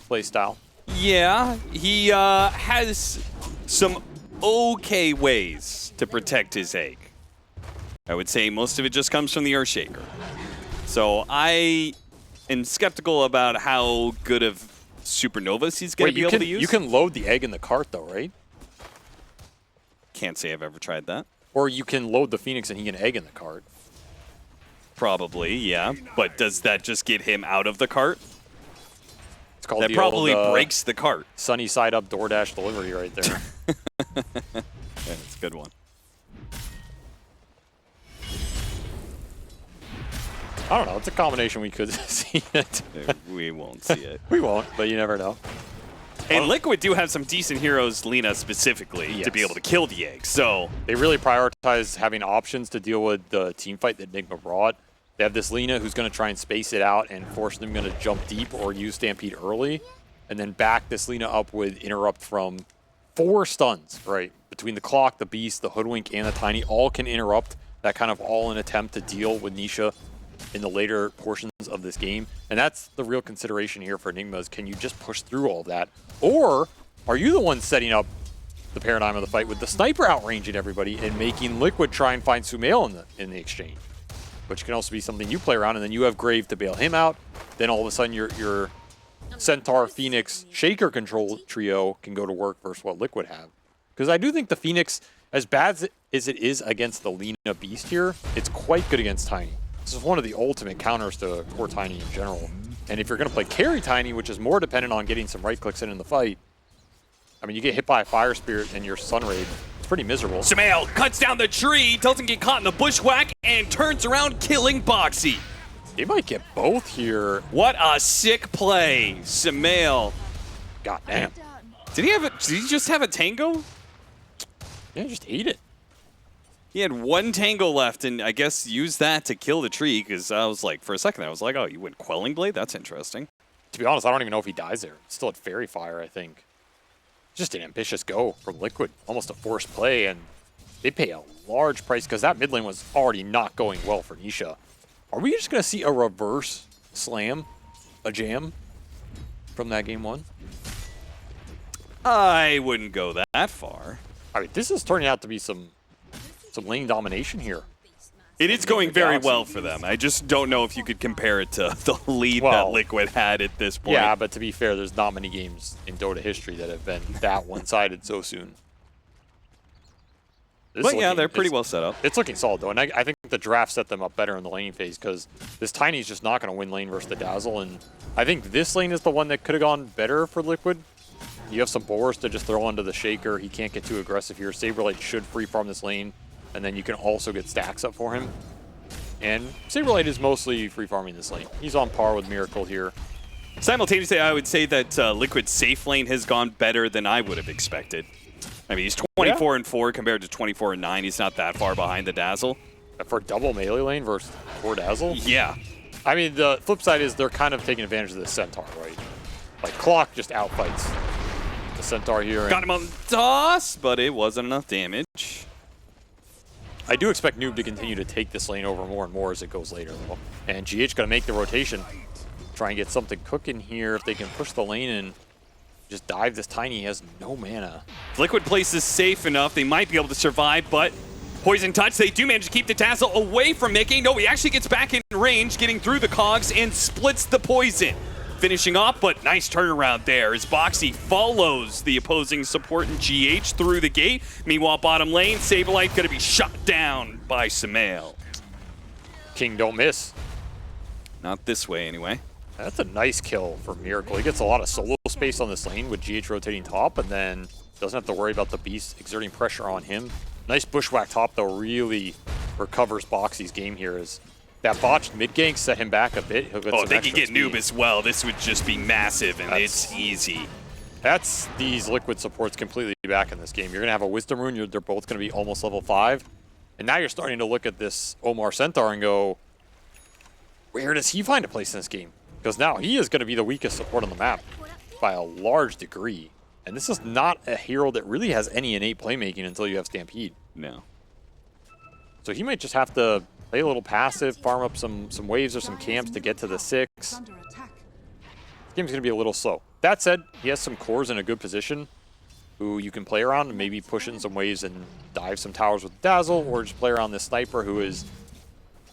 play style. Yeah, he has some okay ways to protect his egg. I would say most of it just comes from the Earthshaker. So I am skeptical about how good of Supernovas he's going to be able to use. You can load the egg in the cart, though, right? Can't say I've ever tried that. Or you can load the Phoenix and he can egg in the cart. Probably, yeah. But does that just get him out of the cart? It's called That the probably old, breaks the cart. sunny side up DoorDash delivery right there. Yeah, that's a good one. I don't know. It's a combination we could see it. We won't see it. We won't, but you never know. And Liquid do have some decent heroes, Lina specifically, to be able to kill the egg. So they really prioritize having options to deal with the team fight that Nigma brought. They have this Lina who's going to try and space it out and force them to jump deep or use Stampede early, and then back this Lina up with interrupt from 4 stuns, right? Between the Clock, the Beast, the Hoodwink, and the Tiny, all can interrupt. That kind of all an attempt to deal with Nisha in the later portions of this game. And that's the real consideration here for Nigma is, can you just push through all of that? Or are you the one setting up the paradigm of the fight with the sniper outranging everybody and making Liquid try and find Sumail in the exchange? Which can also be something you play around, and then you have Grave to bail him out. Then all of a sudden your Centaur, Phoenix, Shaker control trio can go to work versus what Liquid have. Because I do think the Phoenix, as bad as it is against the Lina Beast here, it's quite good against Tiny. This is one of the ultimate counters to core Tiny in general. And if you're going to play carry Tiny, which is more dependent on getting some right clicks in the fight, I mean, you get hit by a Fire Spirit and your Sun Raid, it's pretty miserable. Sumail cuts down the tree, doesn't get caught in the bushwhack, and turns around, killing Boxy. They might get both here. What a sick play, Sumail. God damn. Did he just have a tango? Yeah, just ate it. He had 1 tango left, and I guess used that to kill the tree, because I was like, for a second, I was like, oh, you went Quelling Blade? That's interesting. To be honest, I don't even know if he dies there. It's still at Fairy Fire, I think. Just an ambitious go from Liquid. Almost a forced play, and they pay a large price, because that mid lane was already not going well for Nisha. Are we just going to see a reverse slam, a jam, from that game 1? I wouldn't go that far. I mean, this is turning out to be some lane domination here. It is going very well for them. I just don't know if you could compare it to the lead that Liquid had at this point. Yeah, but to be fair, there's not many games in Dota history that have been that one-sided so soon. But yeah, they're pretty well set up. It's looking solid, though, and I think the draft set them up better in the laning phase, because this Tiny's just not going to win lane versus the Dazzle, and I think this lane is the one that could have gone better for Liquid. You have some boars to just throw onto the Shaker. He can't get too aggressive here. Saberlight should free farm this lane, and then you can also get stacks up for him. And Saberlight is mostly free farming this lane. He's on par with Miracle here. Simultaneously, I would say that Liquid's safe lane has gone better than I would have expected. I mean, he's 24-4 compared to 24-9. He's not that far behind the Dazzle. For double melee lane versus core Dazzle? Yeah. I mean, the flip side is they're kind of taking advantage of the Centaur, right? Like, Clock just outfights the Centaur here. Got him on the toss, but it wasn't enough damage. I do expect Noob to continue to take this lane over more and more as it goes later, though. And GH going to make the rotation. Try and get something cooking here. If they can push the lane and just dive this Tiny, he has no mana. Liquid plays this safe enough. They might be able to survive, but Poison Touch, they do manage to keep the Dazzle away from Mickey. No, he actually gets back in range, getting through the cogs and splits the poison. Finishing off, but nice turnaround there as Boxy follows the opposing support and GH through the gate. Meanwhile, bottom lane, Saberlight going to be shot down by Sumail. King don't miss. Not this way, anyway. That's a nice kill for Miracle. He gets a lot of solo space on this lane with GH rotating top, and then doesn't have to worry about the Beast exerting pressure on him. Nice bushwhack top, though, really recovers Boxy's game here as that botched mid gank set him back a bit. Oh, they could get Noob as well. This would just be massive, and it's easy. That's these Liquid supports completely back in this game. You're going to have a Wisdom Rune. They're both going to be almost level 5. And now you're starting to look at this Omar Centaur and go, where does he find a place in this game? Because now he is going to be the weakest support on the map by a large degree. And this is not a hero that really has any innate playmaking until you have Stampede. No. So he might just have to play a little passive, farm up some waves or some camps to get to the 6. This game's going to be a little slow. That said, he has some cores in a good position who you can play around and maybe push in some waves and dive some towers with Dazzle, or just play around this Sniper who is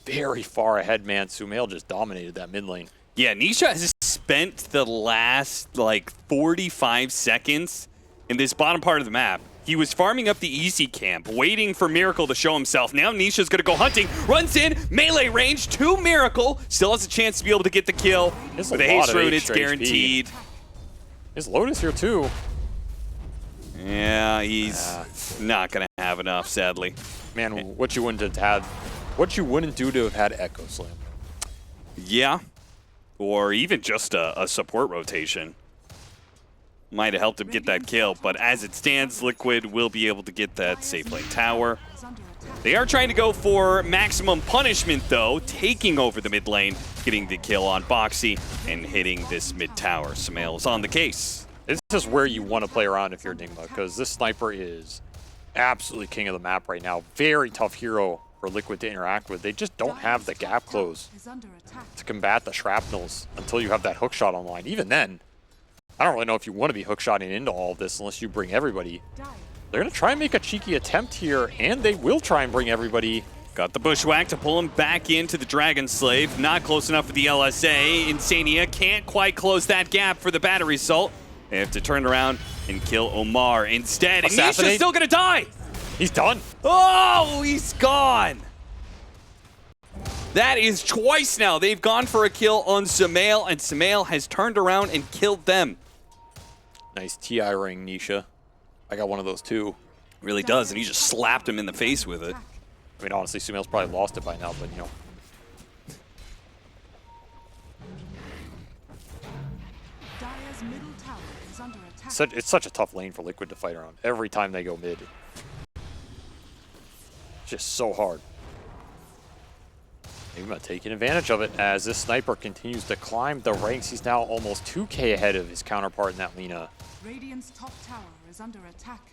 very far ahead, man. Sumail just dominated that mid lane. Yeah, Nisha has spent the last, 45 seconds in this bottom part of the map. He was farming up the easy camp, waiting for Miracle to show himself. Now Nisha's going to go hunting, runs in, melee range to Miracle, still has a chance to be able to get the kill. With a haste rune, it's guaranteed. His Lotus here, too. Yeah, he's not going to have enough, sadly. Man, what you wouldn't do to have had Echo Slam. Yeah, or even just a support rotation. might have helped him get that kill, but as it stands, Liquid will be able to get that safe lane tower. They are trying to go for maximum punishment, though, taking over the mid lane, getting the kill on Boxy, and hitting this mid tower. Sumail is on the case. This is where you want to play around if you're Nigma, because this sniper is absolutely king of the map right now. Very tough hero for Liquid to interact with. They just don't have the gap close to combat the shrapnels until you have that hook shot online. Even then, I don't really know if you want to be hookshotting into all of this unless you bring everybody. They're going to try and make a cheeky attempt here, and they will try and bring everybody. Got the bushwhack to pull him back into the Dragon Slave. Not close enough for the LSA. Insania can't quite close that gap for the battery assault. They have to turn around and kill Omar instead. And Nisha's still going to die. He's done. Oh, he's gone. That is twice now. They've gone for a kill on Sumail, and Sumail has turned around and killed them. Nice TI ring, Nisha. I got one of those too. Really does, and he just slapped him in the face with it. I mean, honestly, Sumail's probably lost it by now, but you know. It's such a tough lane for Liquid to fight around. Every time they go mid. Just so hard. Nigma taking advantage of it as this sniper continues to climb the ranks. He's now almost 2K ahead of his counterpart in that Lina. Radiant's top tower is under attack.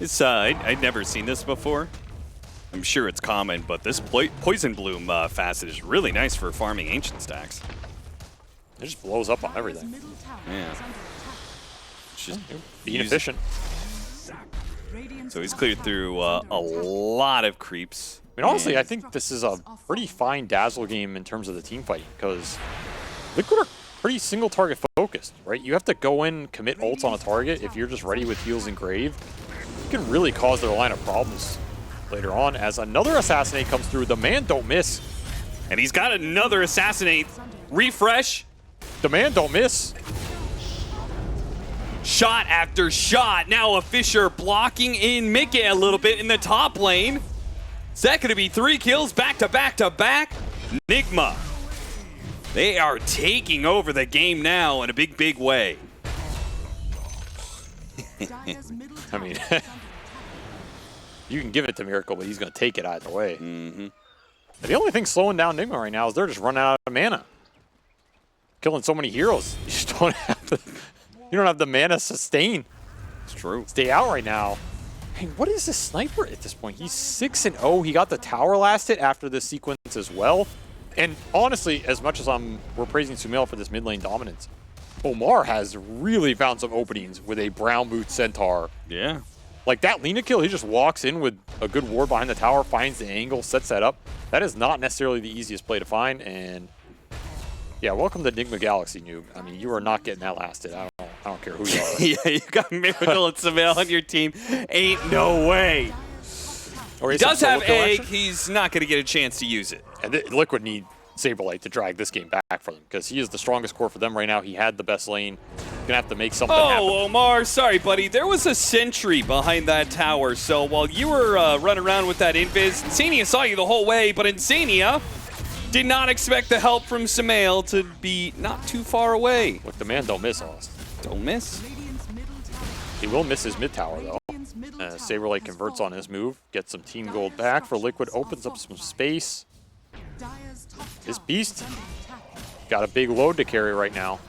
It's I'd never seen this before. I'm sure it's common, but this Poison Bloom facet is really nice for farming ancient stacks. It just blows up on everything. Yeah. It's just being efficient. So he's cleared through a lot of creeps. I mean, honestly, I think this is a pretty fine Dazzle game in terms of the team fighting, because Liquid are pretty single target focused, right? You have to go in, commit ults on a target. If you're just ready with heals and grave, you can really cause their line of problems later on as another assassinate comes through. The man don't miss. And he's got another assassinate. Refresh. The man don't miss. Shot after shot. Now a Fisher blocking in Mickey a little bit in the top lane. Is that going to be 3 kills back to back to back? Nigma. They are taking over the game now in a big, big way. I mean, you can give it to Miracle, but he's going to take it either way. The only thing slowing down Nigma right now is they're just running out of mana. Killing so many heroes. You just don't have the mana sustain. It's true. Stay out right now. Hey, what is this sniper at this point? He's 6-0. He got the tower last hit after this sequence as well. And honestly, as much as we're praising Sumail for this mid lane dominance, Omar has really found some openings with a brown boot centaur. Yeah. Like that Lina kill, he just walks in with a good ward behind the tower, finds the angle, sets that up. That is not necessarily the easiest play to find. And yeah, welcome to Nigma Galaxy, noob. I mean, you are not getting that last hit. I don't care who you are. Yeah, you got Miracle and Sumail on your team. Ain't no way. He does have Egg. He's not going to get a chance to use it. And Liquid need Saberlight to drag this game back for them because he is the strongest core for them right now. He had the best lane. Going to have to make something happen. Oh, Omar, sorry, buddy. There was a sentry behind that tower. So while you were running around with that invis, Insania saw you the whole way, but Insania did not expect the help from Sumail to be not too far away. Look, the man don't miss, Austin. Don't miss. He will miss his mid tower, though. Saberlight converts on his move, gets some team gold back for Liquid, opens up some space. This beast got a big load to carry right now.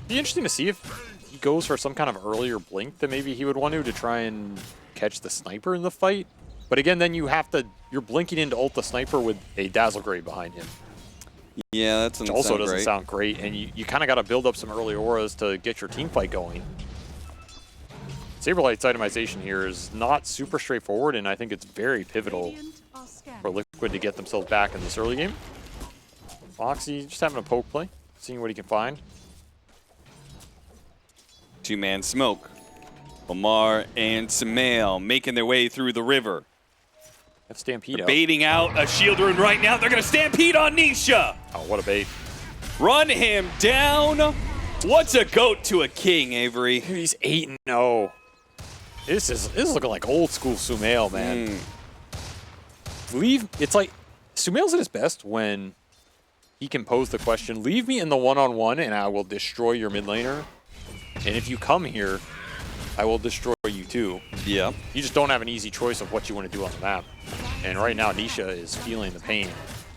Be interesting to see if he goes for some kind of earlier blink that maybe he would want to try and catch the sniper in the fight. But again, then you're blinking into ult the sniper with a Dazzle Grave behind him. Yeah, that's which also doesn't sound great, and you kind of got to build up some early auras to get your team fight going. Saberlight's itemization here is not super straightforward, and I think it's very pivotal for Liquid to get themselves back in this early game. Foxy just having a poke play, seeing what he can find. Two-man smoke. Omar and Sumail making their way through the river. That's Stampede out. Baiting out a shield rune right now. They're going to Stampede on Nisha. Oh, what a bait. Run him down. What's a goat to a king, Avery? Dude, he's 8-0. This is looking like old school Sumail, man. It's like Sumail's at his best when he can pose the question, leave me in the one-on-one and I will destroy your mid laner. And if you come here, I will destroy you too. Yeah. You just don't have an easy choice of what you want to do on the map. And right now, Nisha is feeling the pain.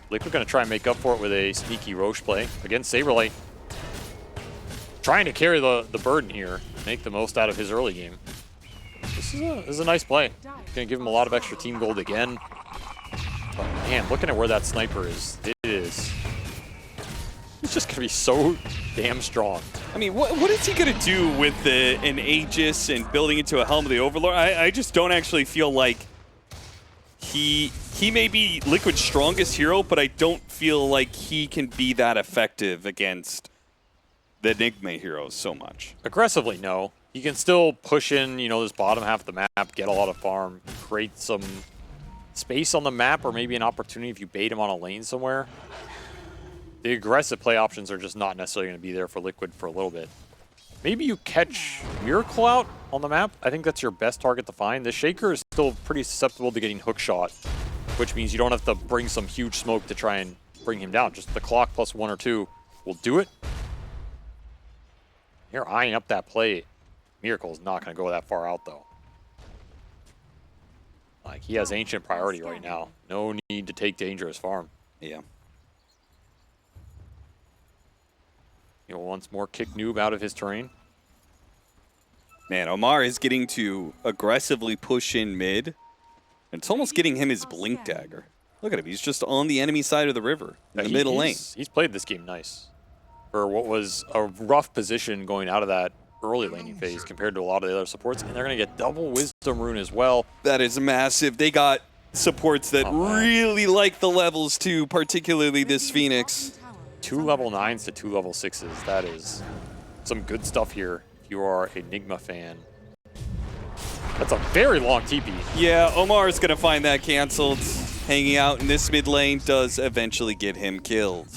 Liquid going to try and make up for it with a sneaky Roche play against Saberlight. Trying to carry the burden here, make the most out of his early game. This is a nice play. Going to give him a lot of extra team gold again. But man, looking at where that sniper is, it's just going to be so damn strong. I mean, what is he going to do with an Aegis and building into a Helm of the Overlord? I just don't actually feel like he may be Liquid's strongest hero, but I don't feel like he can be that effective against the Nigma heroes so much. Aggressively, no. He can still push in, you know, this bottom half of the map, get a lot of farm, create some space on the map, or maybe an opportunity if you bait him on a lane somewhere. The aggressive play options are just not necessarily going to be there for Liquid for a little bit. Maybe you catch Miracle out on the map. I think that's your best target to find. The Shaker is still pretty susceptible to getting hook shot, which means you don't have to bring some huge smoke to try and bring him down. Just the clock plus 1 or 2 will do it. You're eyeing up that play. Miracle is not going to go that far out, though. Like, he has Ancient priority right now. No need to take Dangerous farm. Yeah. He'll once more kick Noob out of his terrain. Man, Omar is getting to aggressively push in mid. It's almost getting him his Blink Dagger. Look at him. He's just on the enemy side of the river in the middle lane. He's played this game nice. For what was a rough position going out of that early laning phase compared to a lot of the other supports. And they're going to get double Wisdom Rune as well. That is massive. They got supports that really like the levels too, particularly this Phoenix. 2 level 9s to 2 level 6s. That is some good stuff here if you are a Nigma fan. That's a very long TP. Yeah, Omar is going to find that canceled. Hanging out in this mid lane does eventually get him killed.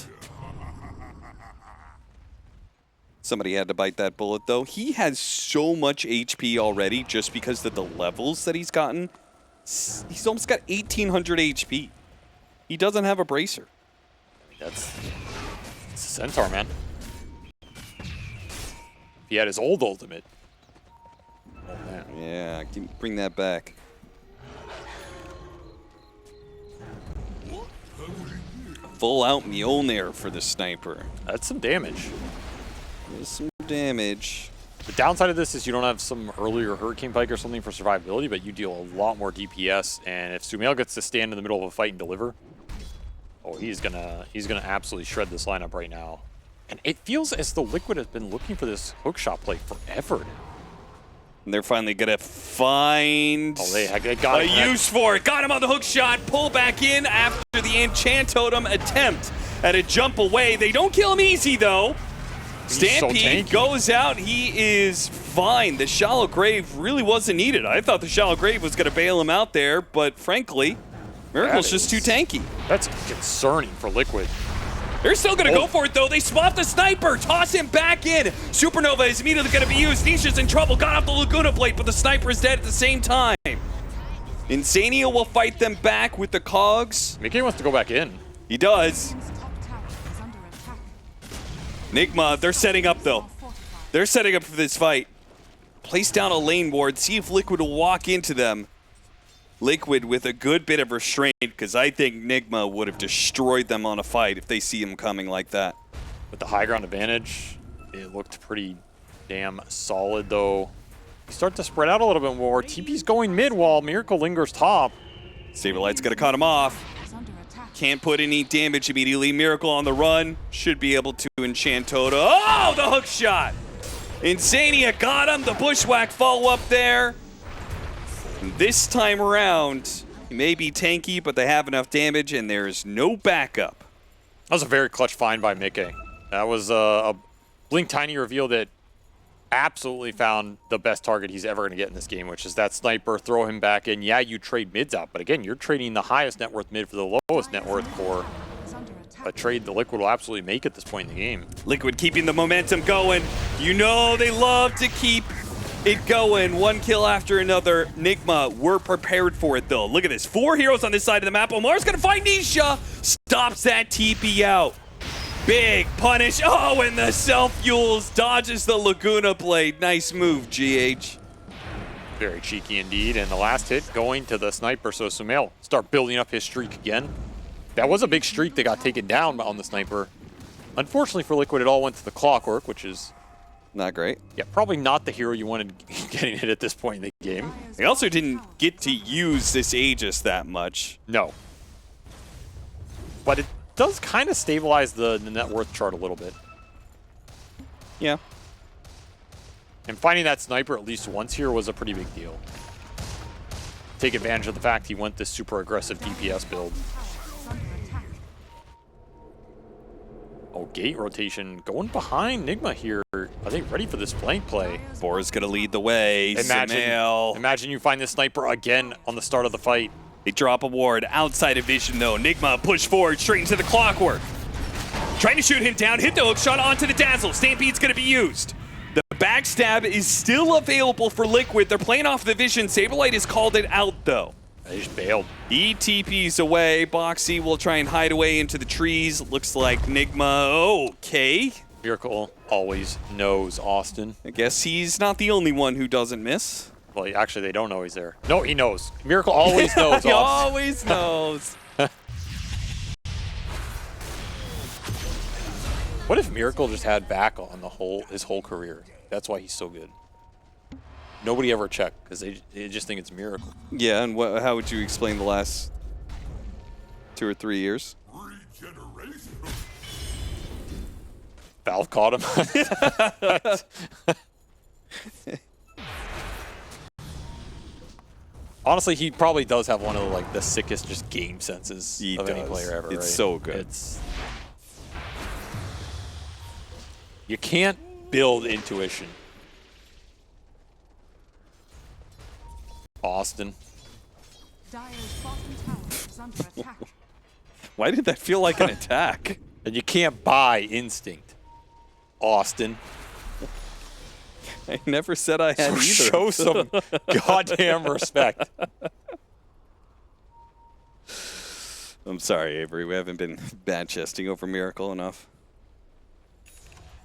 Somebody had to bite that bullet, though. He has so much HP already just because of the levels that he's gotten. He's almost got 1,800 HP. He doesn't have a bracer. It's a Centaur, man. He had his old ultimate. Oh, man. Yeah, bring that back. Full out Mjolnir for the sniper. That's some damage. There's some damage. The downside of this is you don't have some earlier Hurricane Pike or something for survivability, but you deal a lot more DPS. And if Sumail gets to stand in the middle of a fight and deliver, oh, he's gonna absolutely shred this lineup right now. And it feels as though Liquid has been looking for this hookshot play forever. And they're finally gonna find they got a use for it. Got him on the hook shot. Pull back in after the Enchant Totem attempt at a jump away. They don't kill him easy though. Stampede goes out. He is fine. The Shallow Grave really wasn't needed. I thought the Shallow Grave was gonna bail him out there, but frankly, Miracle's just too tanky. That's concerning for Liquid. They're still going to go for it, though. They spot the sniper. Toss him back in. Supernova is immediately going to be used. Nisha's in trouble. Got off the Laguna Plate, but the sniper is dead at the same time. Insania will fight them back with the cogs. Mickey wants to go back in. He does. Nigma, they're setting up, though. They're setting up for this fight. Place down a lane ward. See if Liquid will walk into them. Liquid with a good bit of restraint, because I think Nigma would have destroyed them on a fight if they see him coming like that. With the high ground advantage, it looked pretty damn solid, though. You start to spread out a little bit more. TP's going mid while Miracle lingers top. Saberlight's gonna cut him off. Can't put any damage immediately. Miracle on the run. Should be able to enchant Totem. Oh, the hook shot! Insania got him. The bushwhack follow-up there. This time around, he may be tanky, but they have enough damage, and there's no backup. That was a very clutch find by Mickey. That was a Blink Tiny reveal that absolutely found the best target he's ever going to get in this game, which is that sniper. Throw him back in. Yeah, you trade mids out, but again, you're trading the highest net worth mid for the lowest net worth core. A trade the Liquid will absolutely make at this point in the game. Liquid keeping the momentum going. You know they love to keep it going. One kill after another. Nigma, we're prepared for it though. Look at this. 4 heroes on this side of the map. Omar's gonna find Nisha. Stops that TP out. Big punish. Oh, and the self-fuels dodges the Laguna blade. Nice move, GH. Very cheeky indeed, and the last hit going to the sniper, so Sumail start building up his streak again. That was a big streak that got taken down on the sniper. Unfortunately for Liquid, it all went to the Clockwork, which is not great. Yeah, probably not the hero you wanted getting hit at this point in the game. They also didn't get to use this Aegis that much. No. But it does kind of stabilize the net worth chart a little bit. Yeah. And finding that sniper at least once here was a pretty big deal. Take advantage of the fact he went this super aggressive DPS build. Oh, gate rotation going behind Nigma here. Are they ready for this flank play? Bora's gonna lead the way. Imagine you find this sniper again on the start of the fight. They drop a ward outside of vision though. Nigma push forward straight into the Clockwork. Trying to shoot him down, hit the hook shot onto the Dazzle. Stampede's gonna be used. The backstab is still available for Liquid. They're playing off the vision. Saberlight has called it out though. They just bailed. He TP's away. Boxy will try and hide away into the trees. Looks like Nigma, okay. Miracle always knows Austin. I guess he's not the only one who doesn't miss. Well, actually, they don't know he's there. No, he knows. Miracle always knows. He always knows. What if Miracle just had back on his whole career? That's why he's so good. Nobody ever checked because they just think it's Miracle. Yeah, and how would you explain the last 2 or 3 years? Valve caught him. Honestly, he probably does have one of the sickest just game senses of any player ever. It's so good. You can't build intuition. Austin. Why did that feel like an attack? And you can't buy instinct. Austin. I never said I had either. Show some goddamn respect. I'm sorry, Avery. We haven't been bad chesting over Miracle enough.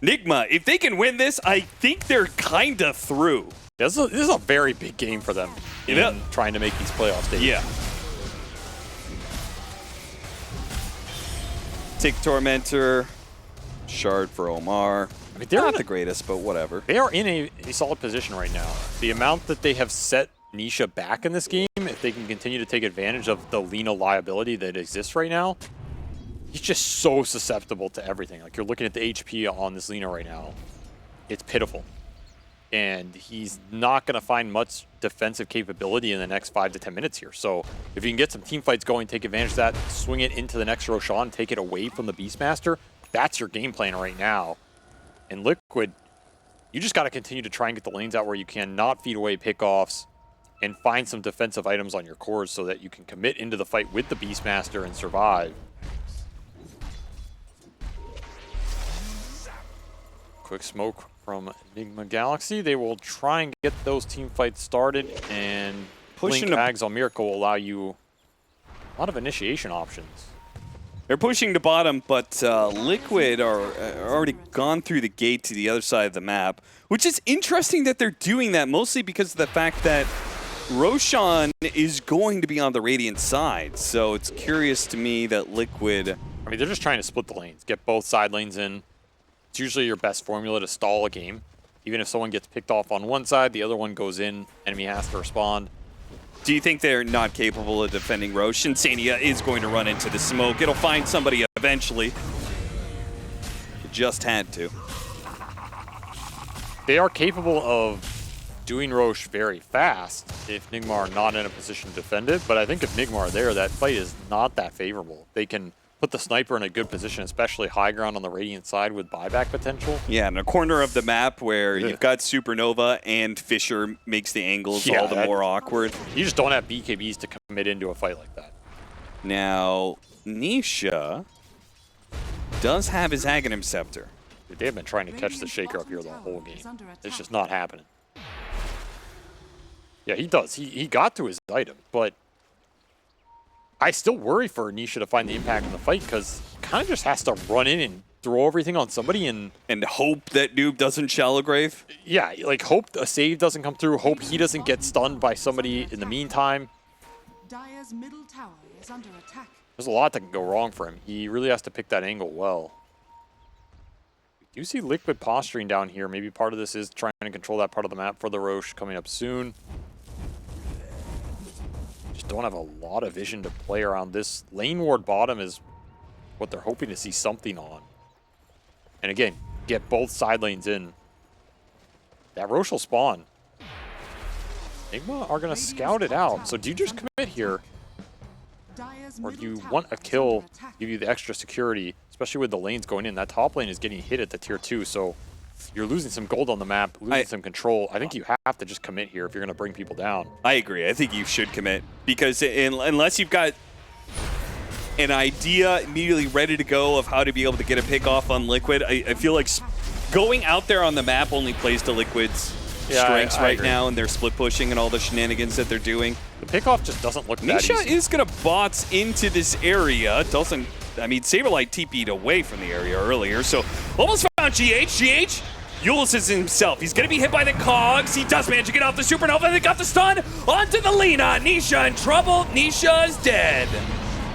Nigma, if they can win this, I think they're kind of through. This is a very big game for them in trying to make these playoff stages. Yeah. Take Tormentor, Shard for Omar. I mean, they're not the greatest, but whatever. They are in a solid position right now. The amount that they have set Nisha back in this game, if they can continue to take advantage of the Lina liability that exists right now, he's just so susceptible to everything. Like, you're looking at the HP on this Lina right now. It's pitiful. And he's not going to find much defensive capability in the next 5 to 10 minutes here. So if you can get some team fights going, take advantage of that, swing it into the next Roshan, take it away from the Beastmaster, that's your game plan right now. And Liquid, you just got to continue to try and get the lanes out where you can, not feed away pickoffs, and find some defensive items on your cores so that you can commit into the fight with the Beastmaster and survive. Quick smoke from Nigma Galaxy. They will try and get those team fights started, and pushing tags on Miracle will allow you a lot of initiation options. They're pushing to bottom, but Liquid are already gone through the gate to the other side of the map, which is interesting that they're doing that, mostly because of the fact that Roshan is going to be on the Radiant side. So it's curious to me that Liquid... I mean, they're just trying to split the lanes, get both side lanes in. It's usually your best formula to stall a game. Even if someone gets picked off on one side, the other one goes in, enemy has to respond. Do you think they're not capable of defending Roche? Insania is going to run into the smoke. It'll find somebody eventually. It just had to. They are capable of doing Roche very fast if Nigma are not in a position to defend it, but I think if Nigma are there, that fight is not that favorable. They can put the sniper in a good position, especially high ground on the Radiant side with buyback potential. Yeah, in a corner of the map where you've got Supernova and Fisher makes the angles all the more awkward. You just don't have BKBs to commit into a fight like that. Now, Nisha does have his Aghanim Scepter. Dude, they've been trying to catch the Shaker up here the whole game. It's just not happening. Yeah, he does. He got to his item, but I still worry for Nisha to find the impact in the fight because he kind of just has to run in and throw everything on somebody and hope that Noob doesn't shallow grave. yeah, like hope a save doesn't come through, hope he doesn't get stunned by somebody in the meantime. Dire's middle tower is under attack. There's a lot that can go wrong for him. He really has to pick that angle well. We do see Liquid posturing down here. Maybe part of this is trying to control that part of the map for the Roche coming up soon. Just don't have a lot of vision to play around. This lane ward bottom is what they're hoping to see something on. And again, get both side lanes in. That Roche will spawn. Nigma are going to scout it out. So do you just commit here? Or do you want a kill, give you the extra security, especially with the lanes going in? That top lane is getting hit at the tier 2, so you're losing some gold on the map, losing some control. I think you have to just commit here if you're going to bring people down. I agree. I think you should commit because unless you've got an idea immediately ready to go of how to be able to get a pick off on Liquid, I feel like going out there on the map only plays to Liquid's strengths right now, and they're split pushing and all the shenanigans that they're doing. The pickoff just doesn't look that Nisha easy. is going to bots into this area. Doesn't, I mean, Saberlight TP'd away from the area earlier, so almost found GH. GH Ulysses himself. He's going to be hit by the cogs. He does manage to get off the supernova, and they got the stun onto the Lina. Nisha in trouble. Nisha is dead.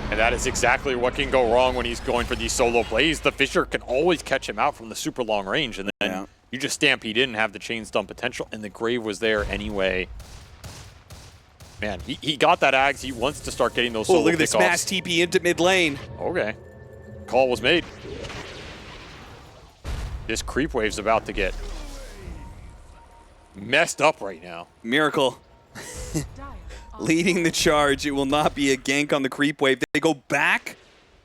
And that is exactly what can go wrong when he's going for these solo plays. The Fissure can always catch him out from the super long range, and then you just stampede in and have the chain stun potential, and the Grave was there anyway. Man, he got that Ags. He wants to start getting those solo look at this pickoffs. mass TP into mid lane. Okay. Call was made. This creep wave's about to get messed up right now. Miracle leading the charge. It will not be a gank on the creep wave. They go back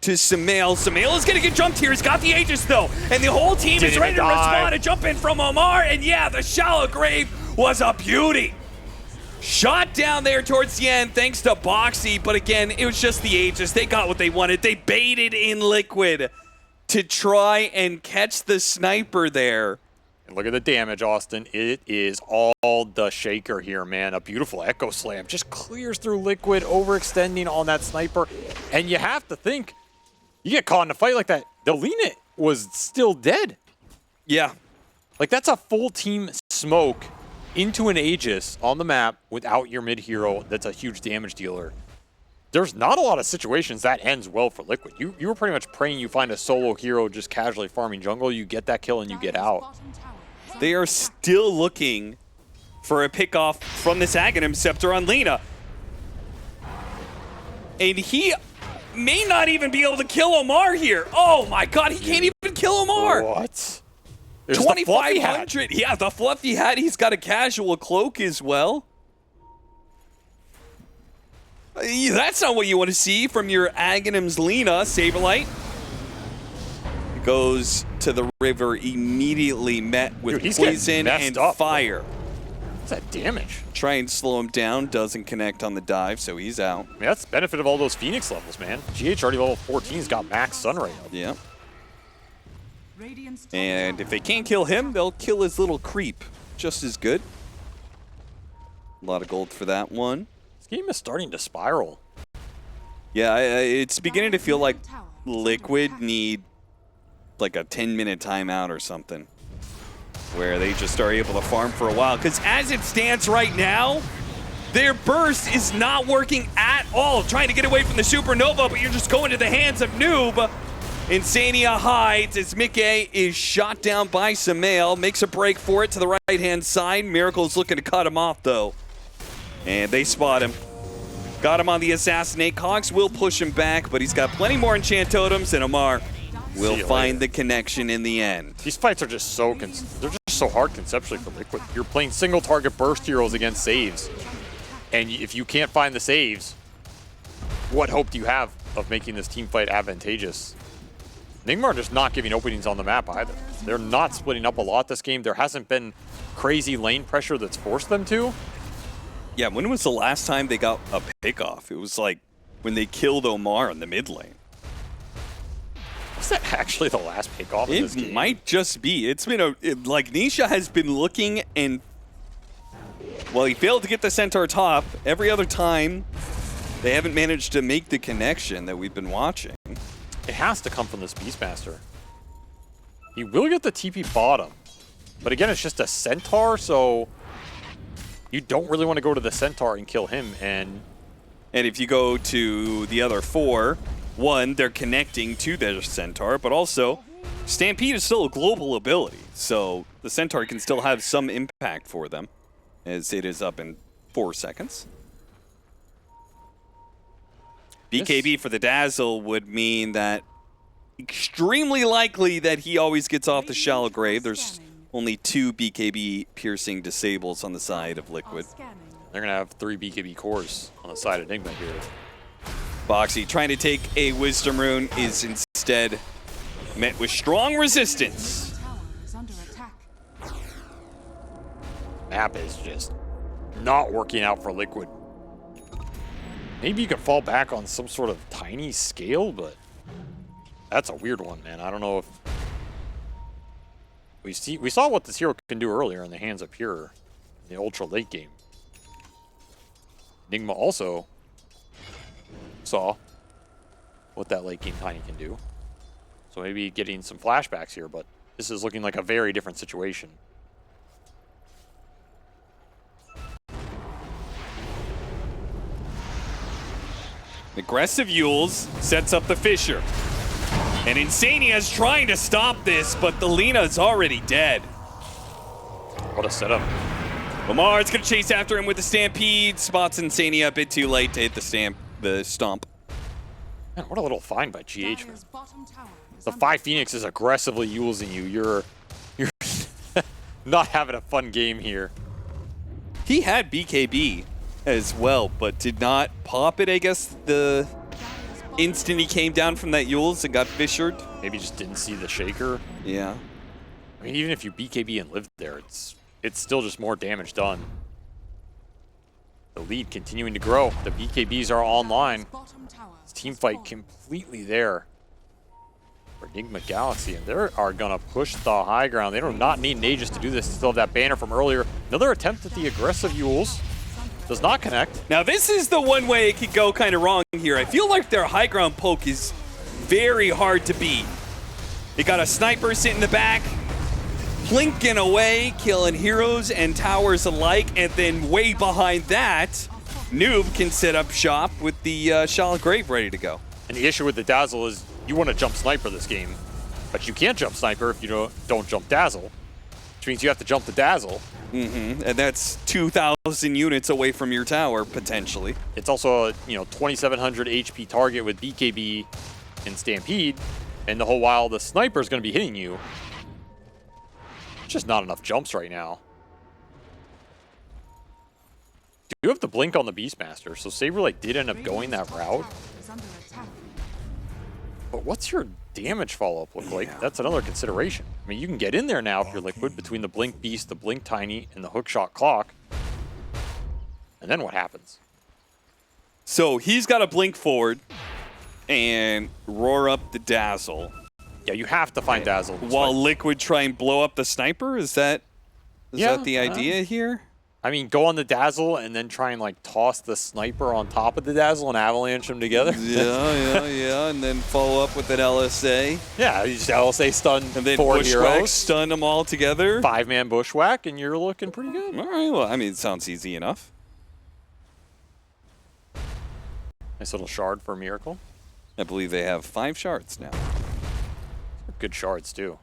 to Samael. Samael is going to get jumped here. He's got the Aegis, though, and the whole team is ready to respond. A jump in from Omar, and yeah, the shallow grave was a beauty. Shot down there towards the end thanks to Boxy, but again, it was just the Aegis. They got what they wanted. They baited in Liquid to try and catch the sniper there. And look at the damage, Austin. It is all the shaker here, man. A beautiful Echo Slam just clears through Liquid, overextending on that sniper. And you have to think, you get caught in a fight like that, the Lina was still dead. Yeah. Like, that's a full team smoke into an Aegis on the map without your mid hero that's a huge damage dealer. There's not a lot of situations that ends well for Liquid. You were pretty much praying you find a solo hero just casually farming jungle, you get that kill and you get out. They are still looking for a pickoff from this Aghanim Scepter on Lina. And he may not even be able to kill Omar here. Oh my god, he can't even kill Omar. What? 2,500. Yeah, the fluffy hat. He's got a casual cloak as well. That's not what you want to see from your Aghanim's Lina. Saberlight goes to the river, immediately met with poison and fire. What's that damage? Try and slow him down. Doesn't connect on the dive, so he's out. I mean, that's the benefit of all those Phoenix levels, man. GH already level 14's got max sun right now. Yeah. And if they can't kill him, they'll kill his little creep. Just as good. A lot of gold for that one. This game is starting to spiral. Yeah, it's beginning to feel like Liquid need like a 10-minute timeout or something, where they just are able to farm for a while. Because as it stands right now, their burst is not working at all. Trying to get away from the supernova, but you're just going to the hands of Noob. Insania hides as Mickey is shot down by Samael. Makes a break for it to the right-hand side. Miracle's looking to cut him off, though. And they spot him. Got him on the assassinate. Cogs will push him back, but he's got plenty more enchant totems, and Omar will find the connection in the end. These fights are just so hard conceptually for Liquid. You're playing single target burst heroes against saves. And if you can't find the saves, what hope do you have of making this team fight advantageous? Nigma are just not giving openings on the map either. They're not splitting up a lot this game. There hasn't been crazy lane pressure that's forced them to. Yeah, when was the last time they got a pickoff? It was like when they killed Omar in the mid lane. Was that actually the last pickoff in this game? It might just be. It's been like Nisha has been looking and, well, he failed to get the centaur top. Every other time, they haven't managed to make the connection that we've been watching. It has to come from this Beastmaster. He will get the TP bottom. But again, it's just a Centaur, so you don't really want to go to the Centaur and kill him. And if you go to the other 4, one, they're connecting to their Centaur, but also Stampede is still a global ability, so the Centaur can still have some impact for them, as it is up in 4 seconds. BKB for the Dazzle would mean that extremely likely that he always gets off the shallow grave. There's only 2 BKB piercing disables on the side of Liquid. they're going to have 3 BKB cores on the side of Nigma here. Boxy trying to take a Wisdom Rune is instead met with strong resistance. Map is just not working out for Liquid. Maybe you could fall back on some sort of tiny scale, but that's a weird one, man. I don't know if we saw what this hero can do earlier in the hands of Pure in the ultra late game. Nigma also saw what that late game Tiny can do. So maybe getting some flashbacks here, but this is looking like a very different situation. Aggressive Yules sets up the Fissure. And Insania's trying to stop this, but the Lena's already dead. What a setup. Lamar's gonna chase after him with the Stampede. Spots Insania a bit too late to hit the stomp. Man, what a little find by GH. The 5 Phoenix is aggressively using you. You're not having a fun game here. He had BKB as well, but did not pop it, I guess, the instant he came down from that Yules and got fissured. Maybe just didn't see the shaker. Yeah. I mean, even if you BKB and live there, it's still just more damage done. The lead continuing to grow. The BKBs are online. This team fight completely there for Nigma Galaxy, and they are gonna push the high ground. They do not need an Aegis to do this. They still have that banner from earlier. Another attempt at the aggressive Yules. Does not connect. Now this is the one way it could go kind of wrong here. I feel like their high ground poke is very hard to beat. They got a sniper sitting in the back, plinking away, killing heroes and towers alike, and then way behind that, Noob can set up shop with the Shallow Grave ready to go. And the issue with the Dazzle is you want to jump Sniper this game, but you can't jump Sniper if you don't jump Dazzle, which means you have to jump the Dazzle. And that's 2,000 units away from your tower, potentially. It's also a 2,700 HP target with BKB and Stampede, and the whole while the Sniper is going to be hitting you. It's just not enough jumps right now. You have to blink on the Beastmaster, so Saber did end up going that route. But what's your damage follow-up look like? Yeah. That's another consideration. I mean, you can get in there now if you're Liquid between the Blink Beast, the Blink Tiny, and the Hookshot Clock. And then what happens? So he's got to blink forward and roar up the Dazzle. Yeah, you have to find Dazzle. While Liquid try and blow up the Sniper? Is that the idea here? I mean, go on the Dazzle and then try and toss the Sniper on top of the Dazzle and avalanche them together. Yeah, and then follow up with an LSA. Yeah, you just LSA stun and then 4 heroes. Stun them all together. 5-man bushwhack, and you're looking pretty good. All right, well, I mean, it sounds easy enough. Nice little shard for a Miracle. I believe they have 5 shards now. Good shards, too.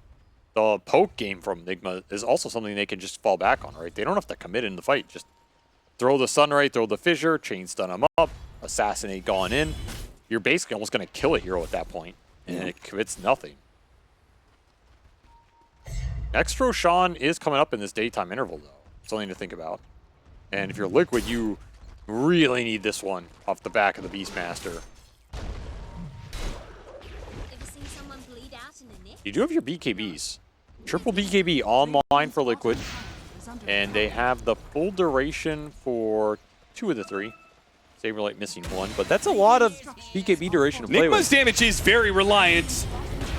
The poke game from Nigma is also something they can just fall back on, right? They don't have to commit in the fight. Just throw the Sunray, throw the Fissure, chain stun them up, assassinate gone in. You're basically almost going to kill a hero at that point, and it commits nothing. Next Roshan is coming up in this daytime interval, though. Something to think about. And if you're Liquid, you really need this one off the back of the Beastmaster. You do have your BKBs. Triple BKB online for Liquid. And they have the full duration for 2 of the 3. Saberlight missing 1, but that's a lot of BKB duration to play with. Nigma's damage is very reliant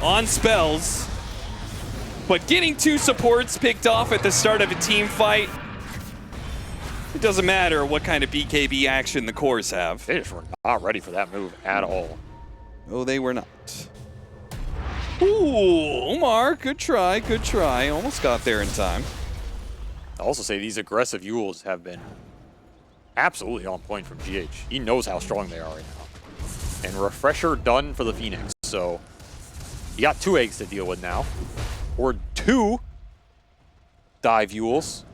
on spells. But getting 2 supports picked off at the start of a team fight, it doesn't matter what kind of BKB action the cores have. They just were not ready for that move at all. No, they were not. Ooh, Omar, good try, good try. Almost got there in time. I'll also say these aggressive Yules have been absolutely on point from GH. He knows how strong they are right now. And Refresher done for the Phoenix. So you got 2 eggs to deal with now. Or 2 dive Yules.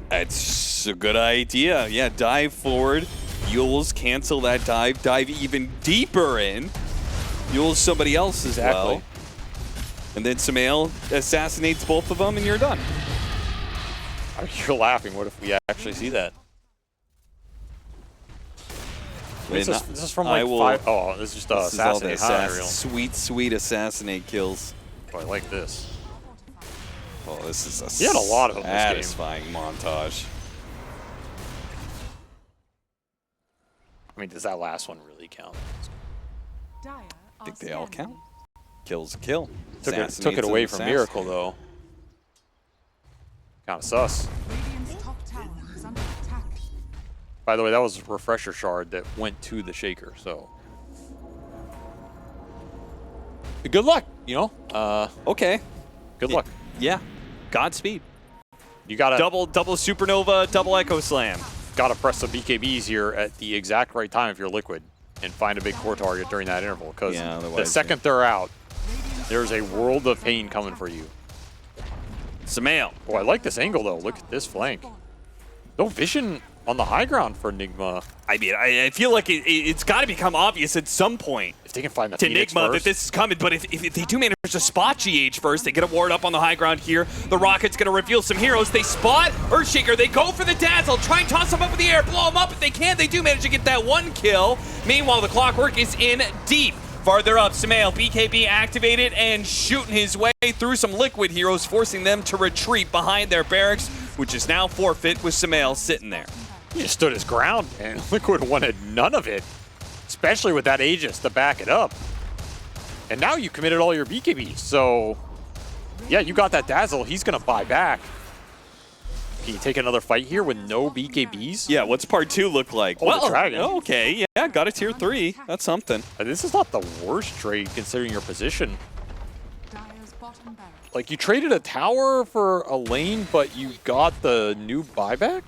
That's a good idea. Yeah, dive forward. Yules cancel that dive. Dive even deeper in. Yules somebody else as well. And then Sumail assassinates both of them and you're done. You're laughing. What if we actually see that? This is from like 5. Oh, this is just assassinate. Sweet, sweet assassinate kills. Oh, I like this. Oh, this is a he had a lot of them satisfying montage. I mean, does that last one really count? I think they all count. Kill's a kill. Took it away from Miracle, though. Kind of sus. By the way, that was a Refresher shard that went to the Shaker, so. Good luck, you know? Okay. Good luck. Yeah. Godspeed. You gotta double supernova, double echo slam. Gotta press the BKBs here at the exact right time if you're Liquid and find a big core target during that interval, because the second they're out, there's a world of pain coming for you. Sumail. Oh, I like this angle though. Look at this flank. No vision on the high ground for Nigma. I mean, I feel like it's got to become obvious at some point if they can find the to Nigma that this is coming. But if they do manage to spot GH first, they get a ward up on the high ground here. The Rocket's going to reveal some heroes. They spot Earthshaker. They go for the Dazzle, try and toss him up in the air, blow him up if they can. They do manage to get that 1 kill. Meanwhile, the Clockwork is in deep. Farther up, Sumail, BKB activated and shooting his way through some Liquid heroes, forcing them to retreat behind their barracks, which is now forfeit with Sumail sitting there. He just stood his ground, and Liquid wanted none of it, especially with that Aegis to back it up. And now you committed all your BKBs, so yeah, you got that Dazzle. He's going to buy back. Can you take another fight here with no BKBs? Yeah, what's part 2 look like? Oh, the Dragon. Okay, yeah, got a tier 3. That's something. This is not the worst trade considering your position. Like, you traded a tower for a lane, but you got the new buyback?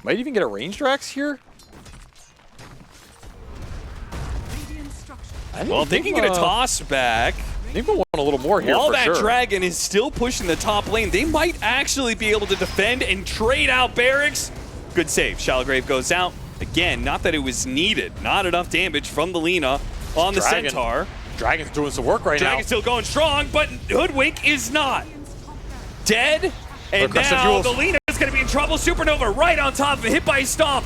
Might even get a range Drax here? Well, they can get a toss back. Nigma want a little more here While for that sure. Dragon is still pushing the top lane, they might actually be able to defend and trade out barracks. Good save. Shallowgrave goes out. Again, not that it was needed. Not enough damage from the Lina on the Centaur. Dragon's doing some work right now. Dragon's still going strong, but Hoodwink is not. Dead. And now the Lina is going to be in trouble. Supernova right on top of it, hit by his stomp.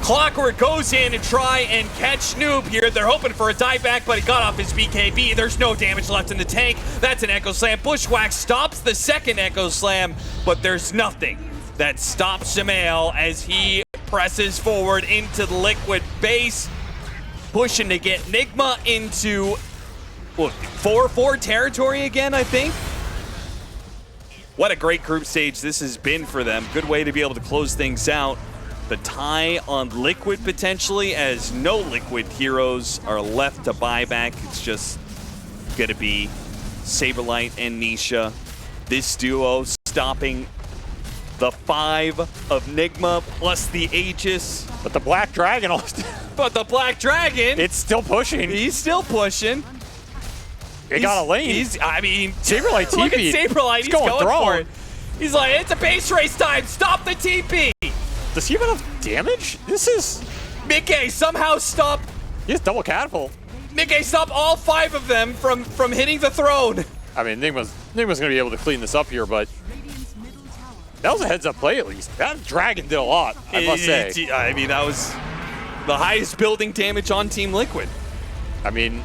Clockwork goes in to try and catch Noob here. They're hoping for a dive back, but he got off his BKB. There's no damage left in the tank. That's an Echo Slam. Bushwhack stops the second Echo Slam, but there's nothing that stops Sumail as he presses forward into the Liquid base, pushing to get Nigma into 4-4 territory again, I think. What a great group stage this has been for them. Good way to be able to close things out. The tie on Liquid potentially, as no Liquid heroes are left to buy back. It's just going to be Saberlight and Nisha. This duo stopping the 5 of Nigma plus the Aegis. But the Black Dragon, it's still pushing. He's still pushing. It got a lane. Saberlight TP. Look at Saberlight. He's going for it. He's like, it's a base race time. Stop the TP. Does he have enough damage? This is... Mickey somehow stop. He has double catapult. Mickey stop all 5 of them from hitting the throne. I mean, Nigma's going to be able to clean this up here, but that was a heads-up play at least. That Dragon did a lot, I must say. I mean, that was the highest building damage on Team Liquid. I mean,